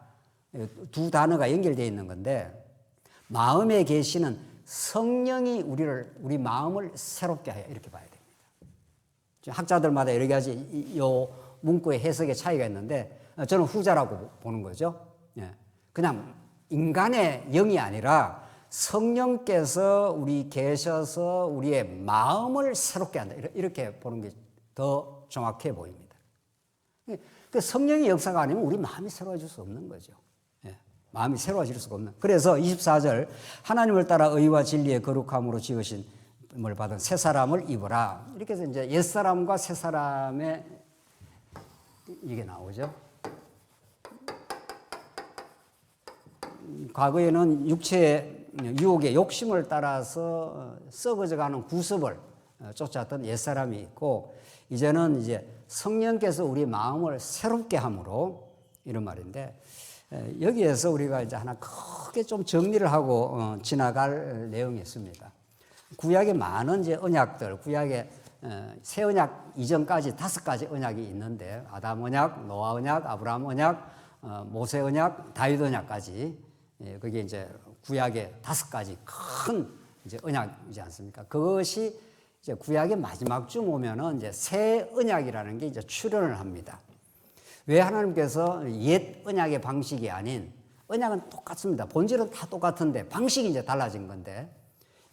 두 단어가 연결되어 있는 건데 마음에 계시는 성령이 우리 마음을 새롭게 하여 이렇게 봐야 됩니다. 학자들마다 여러 가지 이 문구의 해석의 차이가 있는데 저는 후자라고 보는 거죠. 그냥 인간의 영이 아니라 성령께서 우리 계셔서 우리의 마음을 새롭게 한다. 이렇게 보는 게 더 정확해 보입니다. 그 성령의 역사가 아니면 우리 마음이 새로워질 수 없는 거죠. 예, 마음이 새로워질 수가 없는. 그래서 24절 하나님을 따라 의와 진리의 거룩함으로 지으신 을 받은 새 사람을 입어라. 이렇게 해서 이제 옛 사람과 새 사람의 이게 나오죠. 과거에는 육체의 유혹의 욕심을 따라서 썩어져가는 구습을 쫓았던 옛 사람이 있고, 이제는 이제 성령께서 우리 마음을 새롭게 함으로, 이런 말인데, 여기에서 우리가 이제 하나 크게 좀 정리를 하고 지나갈 내용이 있습니다. 구약에 많은 이제 언약들, 구약에 새 언약 이전까지 5가지 언약이 있는데, 아담 언약, 노아 언약, 아브라함 언약, 모세 언약, 다윗 언약까지, 그게 이제 구약의 5가지 큰 이제 언약이지 않습니까? 그것이 이제 구약의 마지막쯤 오면은 이제 새 언약이라는 게 이제 출현을 합니다. 왜 하나님께서 옛 언약의 방식이 아닌, 언약은 똑같습니다. 본질은 다 똑같은데 방식이 이제 달라진 건데,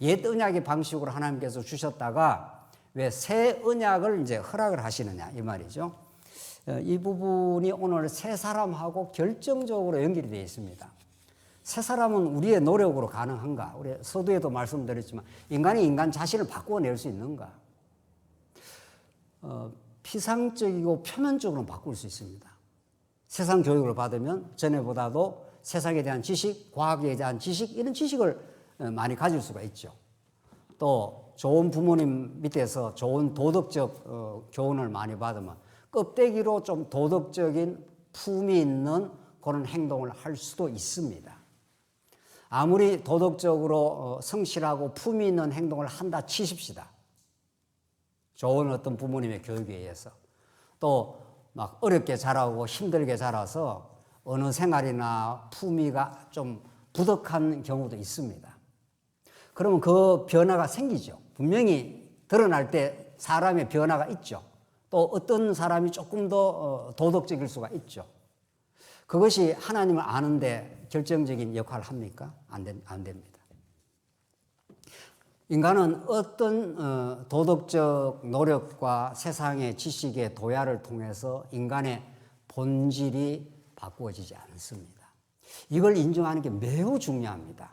옛 언약의 방식으로 하나님께서 주셨다가 왜 새 언약을 이제 허락을 하시느냐 이 말이죠. 이 부분이 오늘 새 사람하고 결정적으로 연결이 되어 있습니다. 새 사람은 우리의 노력으로 가능한가? 우리 서두에도 말씀드렸지만 인간이 인간 자신을 바꾸어낼 수 있는가? 피상적이고 표면적으로는 바꿀 수 있습니다. 세상 교육을 받으면 전에보다도 세상에 대한 지식, 과학에 대한 지식, 이런 지식을 많이 가질 수가 있죠. 또 좋은 부모님 밑에서 좋은 도덕적 교훈을 많이 받으면 껍데기로 좀 도덕적인 품이 있는 그런 행동을 할 수도 있습니다. 아무리 도덕적으로 성실하고 품이 있는 행동을 한다 치십시다. 좋은 어떤 부모님의 교육에 의해서. 또 막 어렵게 자라고 힘들게 자라서 어느 생활이나 품위가 좀 부덕한 경우도 있습니다. 그러면 그 변화가 생기죠. 분명히 드러날 때 사람의 변화가 있죠. 또 어떤 사람이 조금 더 도덕적일 수가 있죠. 그것이 하나님을 아는데 결정적인 역할을 합니까? 안 됩니다. 인간은 어떤 도덕적 노력과 세상의 지식의 도야를 통해서 인간의 본질이 바꾸어지지 않습니다. 이걸 인정하는 게 매우 중요합니다.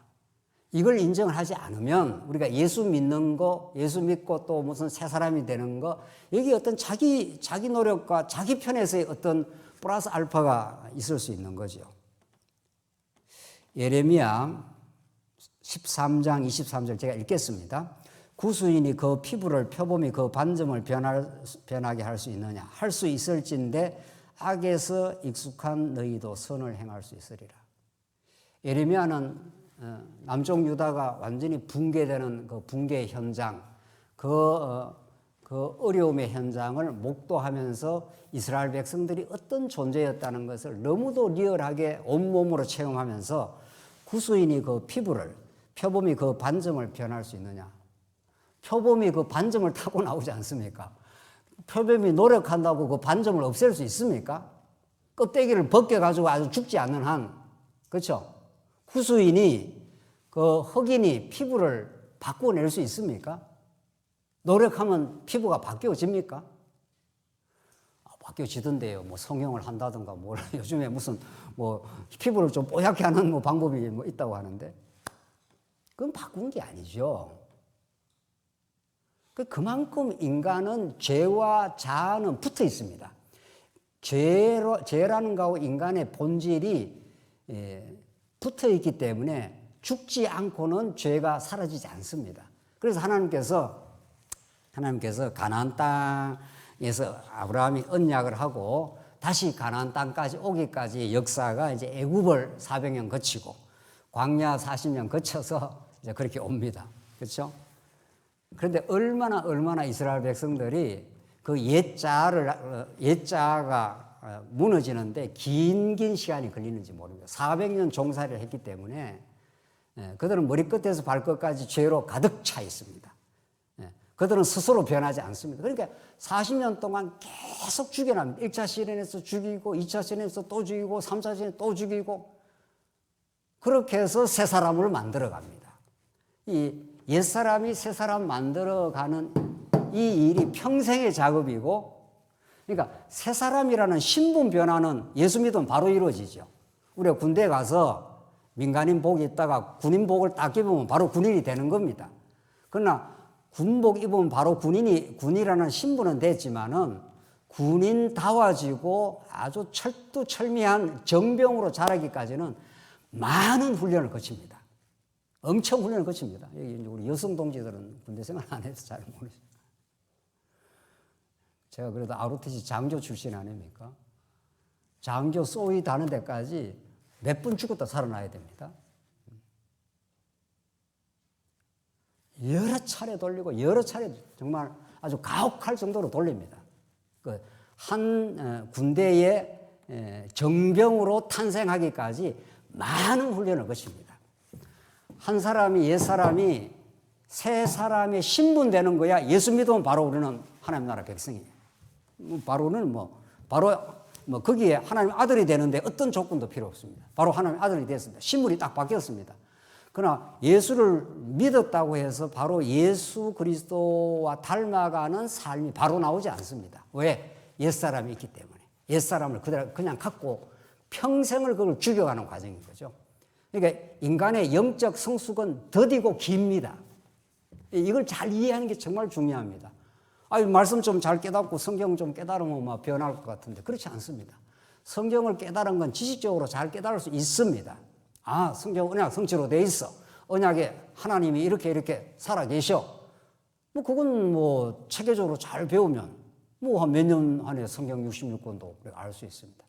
이걸 인정을 하지 않으면 우리가 예수 믿는 거, 예수 믿고 또 무슨 새 사람이 되는 거, 여기 어떤 자기 노력과 자기 편에서의 어떤 플러스 알파가 있을 수 있는 거죠. 예레미야 13장 23절 제가 읽겠습니다. 구수인이 그 피부를 펴봄이 그 반점을 변하게 할 수 있느냐? 할 수 있을진데 악에서 익숙한 너희도 선을 행할 수 있으리라. 예레미야는 남쪽 유다가 완전히 붕괴되는 그 붕괴 현장, 그 어려움의 현장을 목도하면서 이스라엘 백성들이 어떤 존재였다는 것을 너무도 리얼하게 온몸으로 체험하면서 구수인이 그 피부를, 표범이 그 반점을 변할 수 있느냐? 표범이 그 반점을 타고 나오지 않습니까? 표범이 노력한다고 그 반점을 없앨 수 있습니까? 껍데기를 벗겨가지고 아주 죽지 않는 한, 그렇죠? 구수인이 그 흑인이 피부를 바꾸어낼 수 있습니까? 노력하면 피부가 바뀌어집니까? 바뀌어지던데요. 뭐 성형을 한다든가 뭐 요즘에 무슨 뭐 피부를 좀 뽀얗게 하는 뭐 방법이 뭐 있다고 하는데 그건 바꾼 게 아니죠. 그만큼 인간은 죄와 자아는 붙어 있습니다. 죄라는 거하고 인간의 본질이 붙어 있기 때문에 죽지 않고는 죄가 사라지지 않습니다. 그래서 하나님께서 가나안 땅에서 아브라함이 언약을 하고 다시 가나안 땅까지 오기까지 역사가 이제 애굽을 400년 거치고 광야 40년 거쳐서 이제 그렇게 옵니다. 그렇죠? 그런데 얼마나 이스라엘 백성들이 그 옛자가 무너지는데 긴 시간이 걸리는지 모릅니다. 400년 종살이를 했기 때문에 그들은 머리끝에서 발끝까지 죄로 가득 차 있습니다. 그들은 스스로 변하지 않습니다. 그러니까 40년 동안 계속 죽여납니다. 1차 시련에서 죽이고 2차 시련에서 또 죽이고 3차 시련에 또 죽이고 그렇게 해서 새 사람을 만들어 갑니다. 이 옛사람이 새사람 만들어가는 이 일이 평생의 작업이고, 그러니까 새사람이라는 신분 변화는 예수 믿으면 바로 이루어지죠. 우리가 군대에 가서 민간인복 있다가 군인복을 딱 입으면 바로 군인이 되는 겁니다. 그러나 군복 입으면 바로 군이라는 신분은 됐지만은 군인다워지고 아주 철두철미한 정병으로 자라기까지는 많은 훈련을 거칩니다. 엄청 훈련을 거칩니다. 여기 우리 여성 동지들은 군대 생활 안 해서 잘 모르죠. 제가 그래도 ROTC 장교 출신 아닙니까? 장교 소위 다는 데까지 몇 번 죽었다 살아나야 됩니다. 여러 차례 돌리고 여러 차례 정말 아주 가혹할 정도로 돌립니다. 한 군대의 정병으로 탄생하기까지 많은 훈련을 거칩니다. 한 사람이 옛사람이 새 사람의 신분 되는 거야. 예수 믿으면 바로 우리는 하나님 나라 백성이에요. 바로 거기에 하나님 아들이 되는데 어떤 조건도 필요 없습니다. 바로 하나님 아들이 됐습니다. 신분이 딱 바뀌었습니다. 그러나 예수를 믿었다고 해서 바로 예수 그리스도와 닮아가는 삶이 바로 나오지 않습니다. 왜? 옛사람이 있기 때문에. 옛사람을 그대로 그냥 갖고 평생을 그걸 죽여가는 과정인 거죠. 그러니까 인간의 영적 성숙은 더디고 깁니다. 이걸 잘 이해하는 게 정말 중요합니다. 말씀 좀 잘 깨닫고 성경 좀 깨달으면 막 변할 것 같은데 그렇지 않습니다. 성경을 깨달은 건 지식적으로 잘 깨달을 수 있습니다. 성경 언약 성취로 돼 있어. 언약에 하나님이 이렇게 살아 계셔. 그건 체계적으로 잘 배우면 한 몇 년 안에 성경 66권도 알 수 있습니다.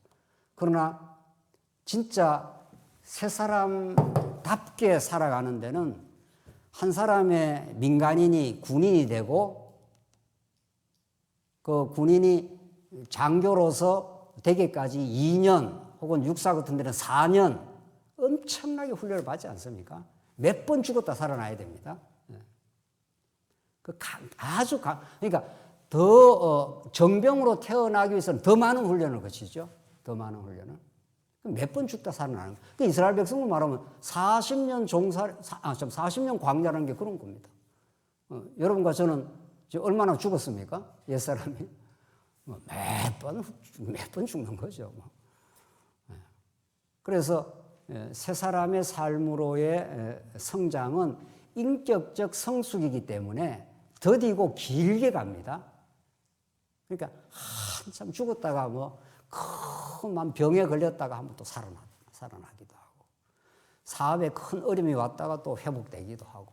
그러나 진짜 새 사람답게 살아가는 데는 한 사람의 민간인이 군인이 되고 그 군인이 장교로서 되기까지 2년 혹은 육사 같은 데는 4년 엄청나게 훈련을 받지 않습니까? 몇 번 죽었다 살아나야 됩니다. 그러니까 더 정병으로 태어나기 위해서는 더 많은 훈련을 거치죠. 더 많은 훈련을. 몇 번 죽다 살아나는 거예요. 그 이스라엘 백성을 말하면 40년 광야라는 게 그런 겁니다. 여러분과 저는 얼마나 죽었습니까? 옛사람이? 몇 번 죽는 거죠. 그래서 새 사람의 삶으로의 성장은 인격적 성숙이기 때문에 더디고 길게 갑니다. 그러니까 한참 죽었다가 큰 병에 걸렸다가 한번 또 살아나기도 하고, 사업에 큰 어려움이 왔다가 또 회복되기도 하고,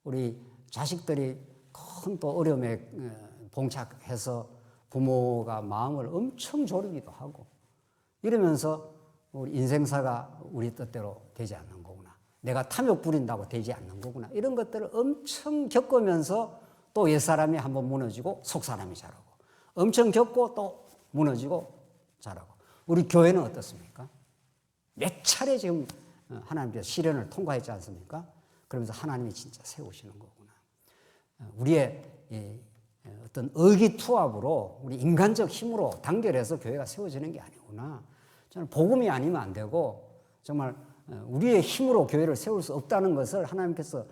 우리 자식들이 큰 또 어려움에 봉착해서 부모가 마음을 엄청 졸이기도 하고, 이러면서 우리 인생사가 우리 뜻대로 되지 않는 거구나. 내가 탐욕 부린다고 되지 않는 거구나. 이런 것들을 엄청 겪으면서 또 옛사람이 한번 무너지고 속사람이 자라고, 엄청 겪고 또 무너지고 자라고. 우리 교회는 어떻습니까? 몇 차례 지금 하나님께서 시련을 통과했지 않습니까? 그러면서 하나님이 진짜 세우시는 거구나. 우리의 어떤 의기투합으로 우리 인간적 힘으로 단결해서 교회가 세워지는 게 아니구나. 저는 복음이 아니면 안 되고 정말 우리의 힘으로 교회를 세울 수 없다는 것을 하나님께서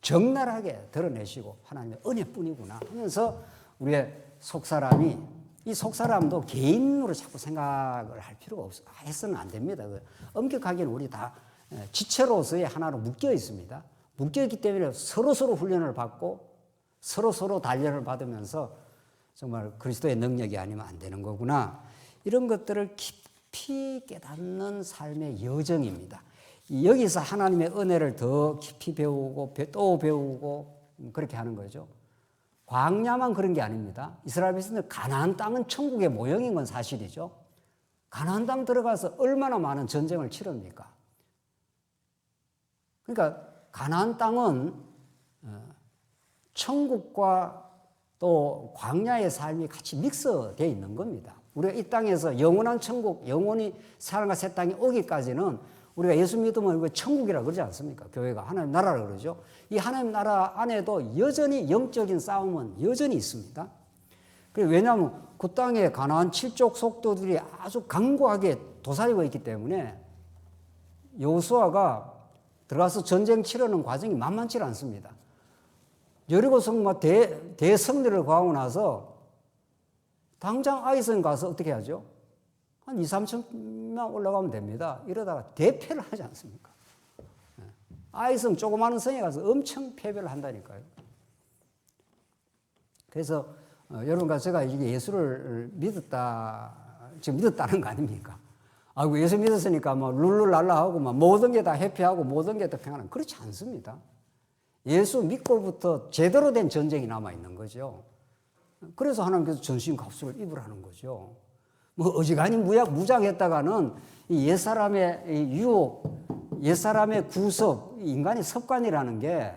적나라하게 드러내시고 하나님의 은혜뿐이구나 하면서 우리의 속사람이, 이 속사람도 개인으로 자꾸 생각을 할 필요가 해서는 안 됩니다. 엄격하게는 우리 다 지체로서의 하나로 묶여 있습니다. 묶여 있기 때문에 서로서로 훈련을 받고 서로서로 단련을 받으면서 정말 그리스도의 능력이 아니면 안 되는 거구나. 이런 것들을 깊이 깨닫는 삶의 여정입니다. 여기서 하나님의 은혜를 더 깊이 배우고 또 배우고 그렇게 하는 거죠. 광야만 그런 게 아닙니다. 이스라엘 백성들 가나안 땅은 천국의 모형인 건 사실이죠. 가나안 땅 들어가서 얼마나 많은 전쟁을 치릅니까? 그러니까 가나안 땅은 천국과 또 광야의 삶이 같이 믹스되어 있는 겁니다. 우리가 이 땅에서 영원한 천국, 영원히 사랑과 새 땅이 오기까지는 우리가 예수 믿으면 천국이라 그러지 않습니까? 교회가 하나님 나라라 그러죠. 이 하나님 나라 안에도 여전히 영적인 싸움은 여전히 있습니다. 왜냐하면 그 땅에 가나안 7족 속도들이 아주 강고하게 도사리고 있기 때문에 여호수아가 들어가서 전쟁 치르는 과정이 만만치 않습니다. 여리고 성막 대성리를 구하고 나서 당장 아이성 가서 어떻게 하죠? 한 2, 3천만 올라가면 됩니다. 이러다가 대패를 하지 않습니까? 아이성 조그마한 성에 가서 엄청 패배를 한다니까요. 그래서 여러분과 제가 이게 예수를 지금 믿었다는 거 아닙니까? 아이고, 예수 믿었으니까 뭐 룰루랄라 하고 막 모든 게 다 해피하고 모든 게 다 평안한, 그렇지 않습니다. 예수 믿고부터 제대로 된 전쟁이 남아있는 거죠. 그래서 하나님께서 전신 갑주를 입으라는 거죠. 뭐 어지간히 무장했다가는 이 옛사람의 유혹, 옛사람의 구습, 인간의 습관이라는 게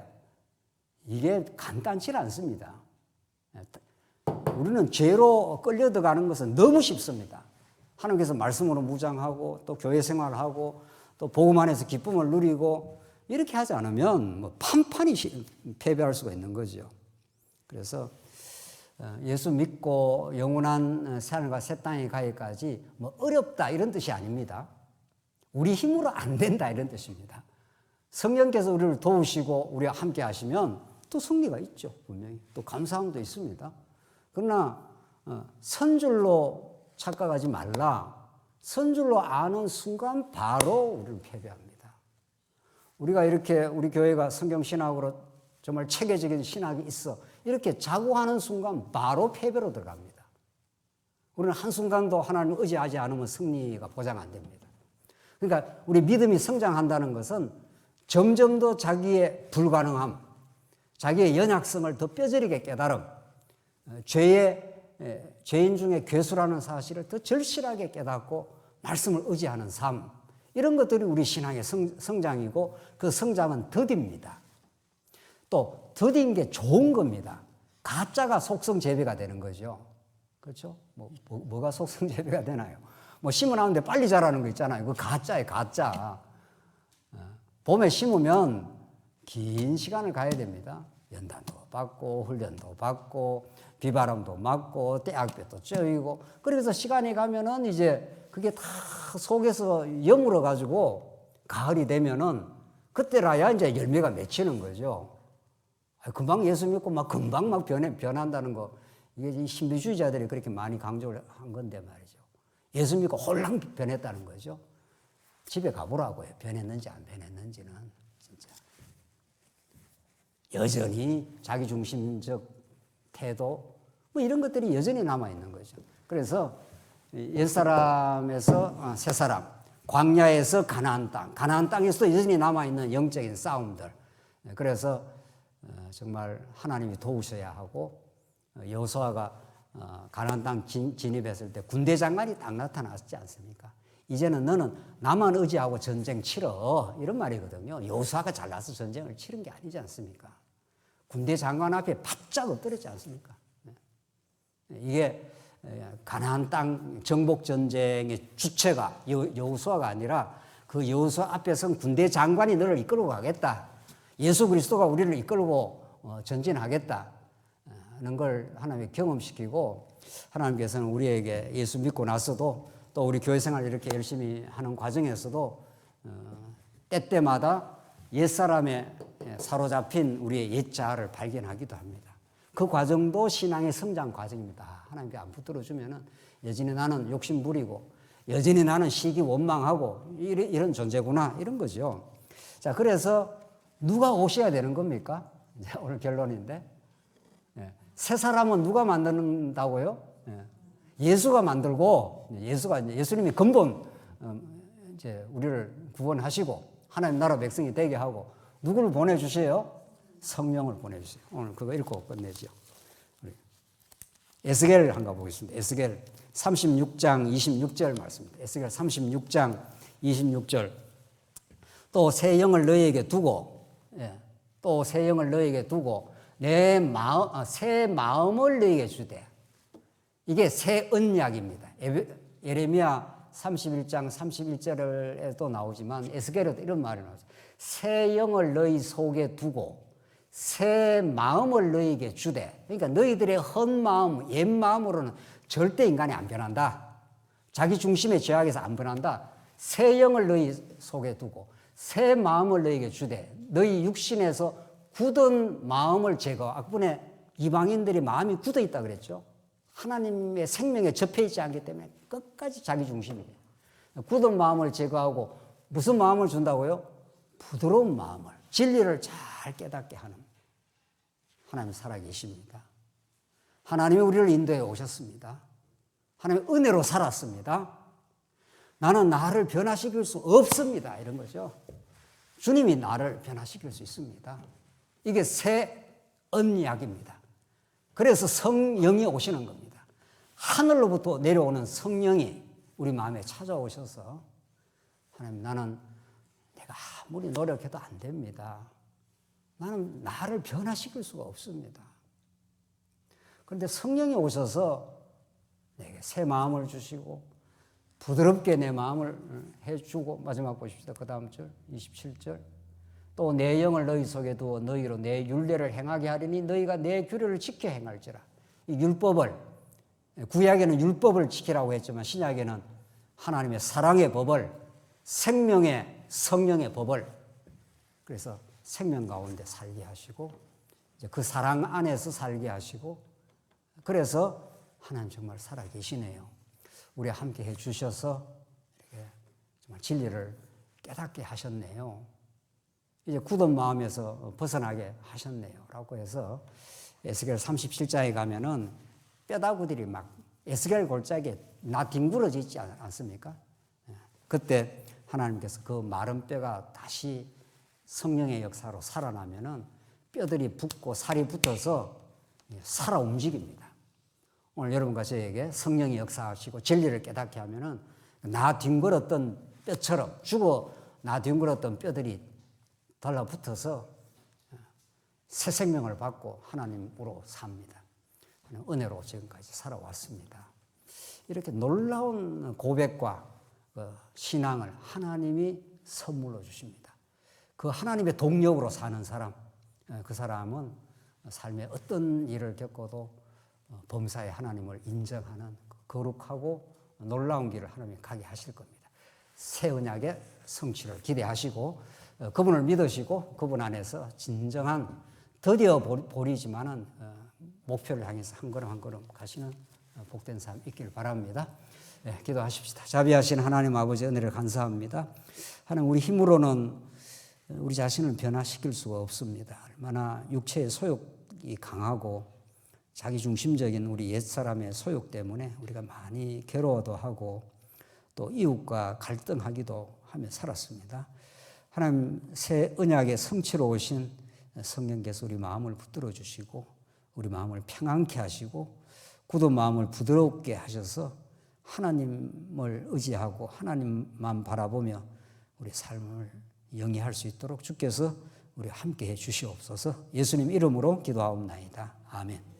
이게 간단치 않습니다. 우리는 죄로 끌려들어가는 것은 너무 쉽습니다. 하나님께서 말씀으로 무장하고 또 교회 생활하고 또 복음 안에서 기쁨을 누리고 이렇게 하지 않으면 뭐 판판히 패배할 수가 있는 거죠. 그래서 예수 믿고 영원한 새하늘과 새 땅에 가기까지 뭐 어렵다 이런 뜻이 아닙니다. 우리 힘으로 안 된다 이런 뜻입니다. 성령께서 우리를 도우시고 우리와 함께 하시면 또 승리가 있죠. 분명히. 또 감사함도 있습니다. 그러나 선줄로 착각하지 말라. 선줄로 아는 순간 바로 우리를 패배합니다. 우리가 이렇게 우리 교회가 성경신학으로 정말 체계적인 신학이 있어 이렇게 자고하는 순간 바로 패배로 들어갑니다. 우리는 한순간도 하나님을 의지하지 않으면 승리가 보장 안 됩니다. 그러니까 우리 믿음이 성장한다는 것은 점점 더 자기의 불가능함, 자기의 연약성을 더 뼈저리게 깨달음, 죄인 중에 괴수라는 사실을 더 절실하게 깨닫고 말씀을 의지하는 삶, 이런 것들이 우리 신앙의 성장이고 그 성장은 더딥니다. 또 더딘 게 좋은 겁니다. 가짜가 속성재배가 되는 거죠. 그렇죠? 뭐가 속성재배가 되나요? 뭐 심어놨는데 빨리 자라는 거 있잖아요. 그거 가짜예요, 가짜. 봄에 심으면 긴 시간을 가야 됩니다. 연단도 받고 훈련도 받고 비바람도 맞고 떼약볕도 쬐이고 그래서 시간이 가면은 이제 그게 다 속에서 여물어 가지고 가을이 되면은 그때라야 이제 열매가 맺히는 거죠. 금방 예수 믿고 막 금방 막 변한다는 거 이게 신비주의자들이 그렇게 많이 강조를 한 건데 말이죠. 예수 믿고 홀랑 변했다는 거죠. 집에 가보라고요. 변했는지 안 변했는지는 진짜. 여전히 자기중심적 태도 뭐 이런 것들이 여전히 남아있는 거죠. 그래서 옛사람에서 새사람, 광야에서 가나안 땅에서도 여전히 남아있는 영적인 싸움들. 그래서 정말 하나님이 도우셔야 하고 여호수아가 가나안 땅 진입했을 때 군대 장관이 딱 나타났지 않습니까? 이제는 너는 나만 의지하고 전쟁 치러 이런 말이거든요. 여호수아가 잘나서 전쟁을 치른 게 아니지 않습니까? 군대 장관 앞에 바짝 엎드렸지 않습니까? 이게 가나안 땅 정복 전쟁의 주체가 여호수아가 아니라 그 여호수아 앞에 선 군대 장관이 너를 이끌고 가겠다. 예수 그리스도가 우리를 이끌고 전진하겠다 하는 걸 하나님이 경험시키고 하나님께서는 우리에게 예수 믿고 나서도 또 우리 교회 생활 이렇게 열심히 하는 과정에서도 때때마다 옛사람에 사로잡힌 우리의 옛자아를 발견하기도 합니다. 그 과정도 신앙의 성장 과정입니다. 하나님께 안 붙들어주면은 여전히 나는 욕심 부리고 여전히 나는 시기 원망하고 이런 존재구나 이런 거죠. 자, 그래서 누가 오셔야 되는 겁니까? 이제 오늘 결론인데 새 사람은 누가 만든다고요? 예수가 만들고 예수님이 근본 이제 우리를 구원하시고 하나님 나라 백성이 되게 하고 누구를 보내주세요? 성령을 보내주세요. 오늘 그거 읽고 끝내죠. 에스겔 한가 보겠습니다. 에스겔 36장 26절 말씀입니다. 에스겔 36장 26절 또 새 영을 너희에게 두고 또 새 영을 너희에게 두고 새 마음을 너희에게 주되 이게 새 언약입니다. 예레미야 31장 31절에도 나오지만 에스겔에도 이런 말이 나오죠. 새 영을 너희 속에 두고 새 마음을 너희에게 주되 그러니까 너희들의 헌 마음, 옛 마음으로는 절대 인간이 안 변한다. 자기 중심의 죄악에서 안 변한다. 새 영을 너희 속에 두고 새 마음을 너희에게 주되 너희 육신에서 굳은 마음을 제거. 앞분에 이방인들이 마음이 굳어 있다 그랬죠. 하나님의 생명에 접해 있지 않기 때문에 끝까지 자기 중심이에요. 굳은 마음을 제거하고 무슨 마음을 준다고요? 부드러운 마음을, 진리를 잘 깨닫게 하는 하나님 살아계십니다. 하나님이 우리를 인도해 오셨습니다. 하나님의 은혜로 살았습니다. 나는 나를 변화시킬 수 없습니다. 이런 거죠. 주님이 나를 변화시킬 수 있습니다. 이게 새 언약입니다. 그래서 성령이 오시는 겁니다. 하늘로부터 내려오는 성령이 우리 마음에 찾아오셔서 하나님, 나는 내가 아무리 노력해도 안 됩니다. 나는 나를 변화시킬 수가 없습니다. 그런데 성령이 오셔서 내게 새 마음을 주시고 부드럽게 내 마음을 해주고, 마지막 보십시다. 그 다음 절 27절. 또 내 영을 너희 속에 두어 너희로 내 율례를 행하게 하리니 너희가 내 규례를 지켜 행할지라. 이 율법을, 구약에는 율법을 지키라고 했지만 신약에는 하나님의 사랑의 법을, 생명의 성령의 법을, 그래서 생명 가운데 살게 하시고 이제 그 사랑 안에서 살게 하시고, 그래서 하나님 정말 살아 계시네요. 우리 함께 해 주셔서 이렇게 정말 진리를 깨닫게 하셨네요. 이제 굳은 마음에서 벗어나게 하셨네요. 라고 해서 에스겔 37장에 가면은 뼈다구들이 막 에스겔 골짜기에 나 뒹굴어져 있지 않습니까? 그때 하나님께서 그 마른 뼈가 다시 성령의 역사로 살아나면은 뼈들이 붙고 살이 붙어서 살아 움직입니다. 오늘 여러분과 저에게 성령이 역사하시고 진리를 깨닫게 하면은 나 뒹굴었던 뼈처럼, 죽어 나 뒹굴었던 뼈들이 달라붙어서 새 생명을 받고 하나님으로 삽니다. 은혜로 지금까지 살아왔습니다. 이렇게 놀라운 고백과 신앙을 하나님이 선물로 주십니다. 그 하나님의 동력으로 사는 사람, 그 사람은 삶에 어떤 일을 겪어도 범사에 하나님을 인정하는 거룩하고 놀라운 길을 하나님이 가게 하실 겁니다. 새 언약의 성취를 기대하시고 그분을 믿으시고 그분 안에서 진정한, 드디어 보리지만은 목표를 향해서 한 걸음 한 걸음 가시는 복된 삶 있길 바랍니다. 네, 기도하십시다. 자비하신 하나님 아버지, 은혜를 감사합니다. 하나님, 우리 힘으로는 우리 자신을 변화시킬 수가 없습니다. 얼마나 육체의 소욕이 강하고 자기중심적인 우리 옛사람의 소욕 때문에 우리가 많이 괴로워도 하고 또 이웃과 갈등하기도 하며 살았습니다. 하나님, 새 언약의 성취로 오신 성령께서 우리 마음을 붙들어 주시고 우리 마음을 평안케 하시고 굳은 마음을 부드럽게 하셔서 하나님을 의지하고 하나님만 바라보며 우리 삶을 영위할 수 있도록 주께서 우리 함께 해 주시옵소서. 예수님 이름으로 기도하옵나이다. 아멘.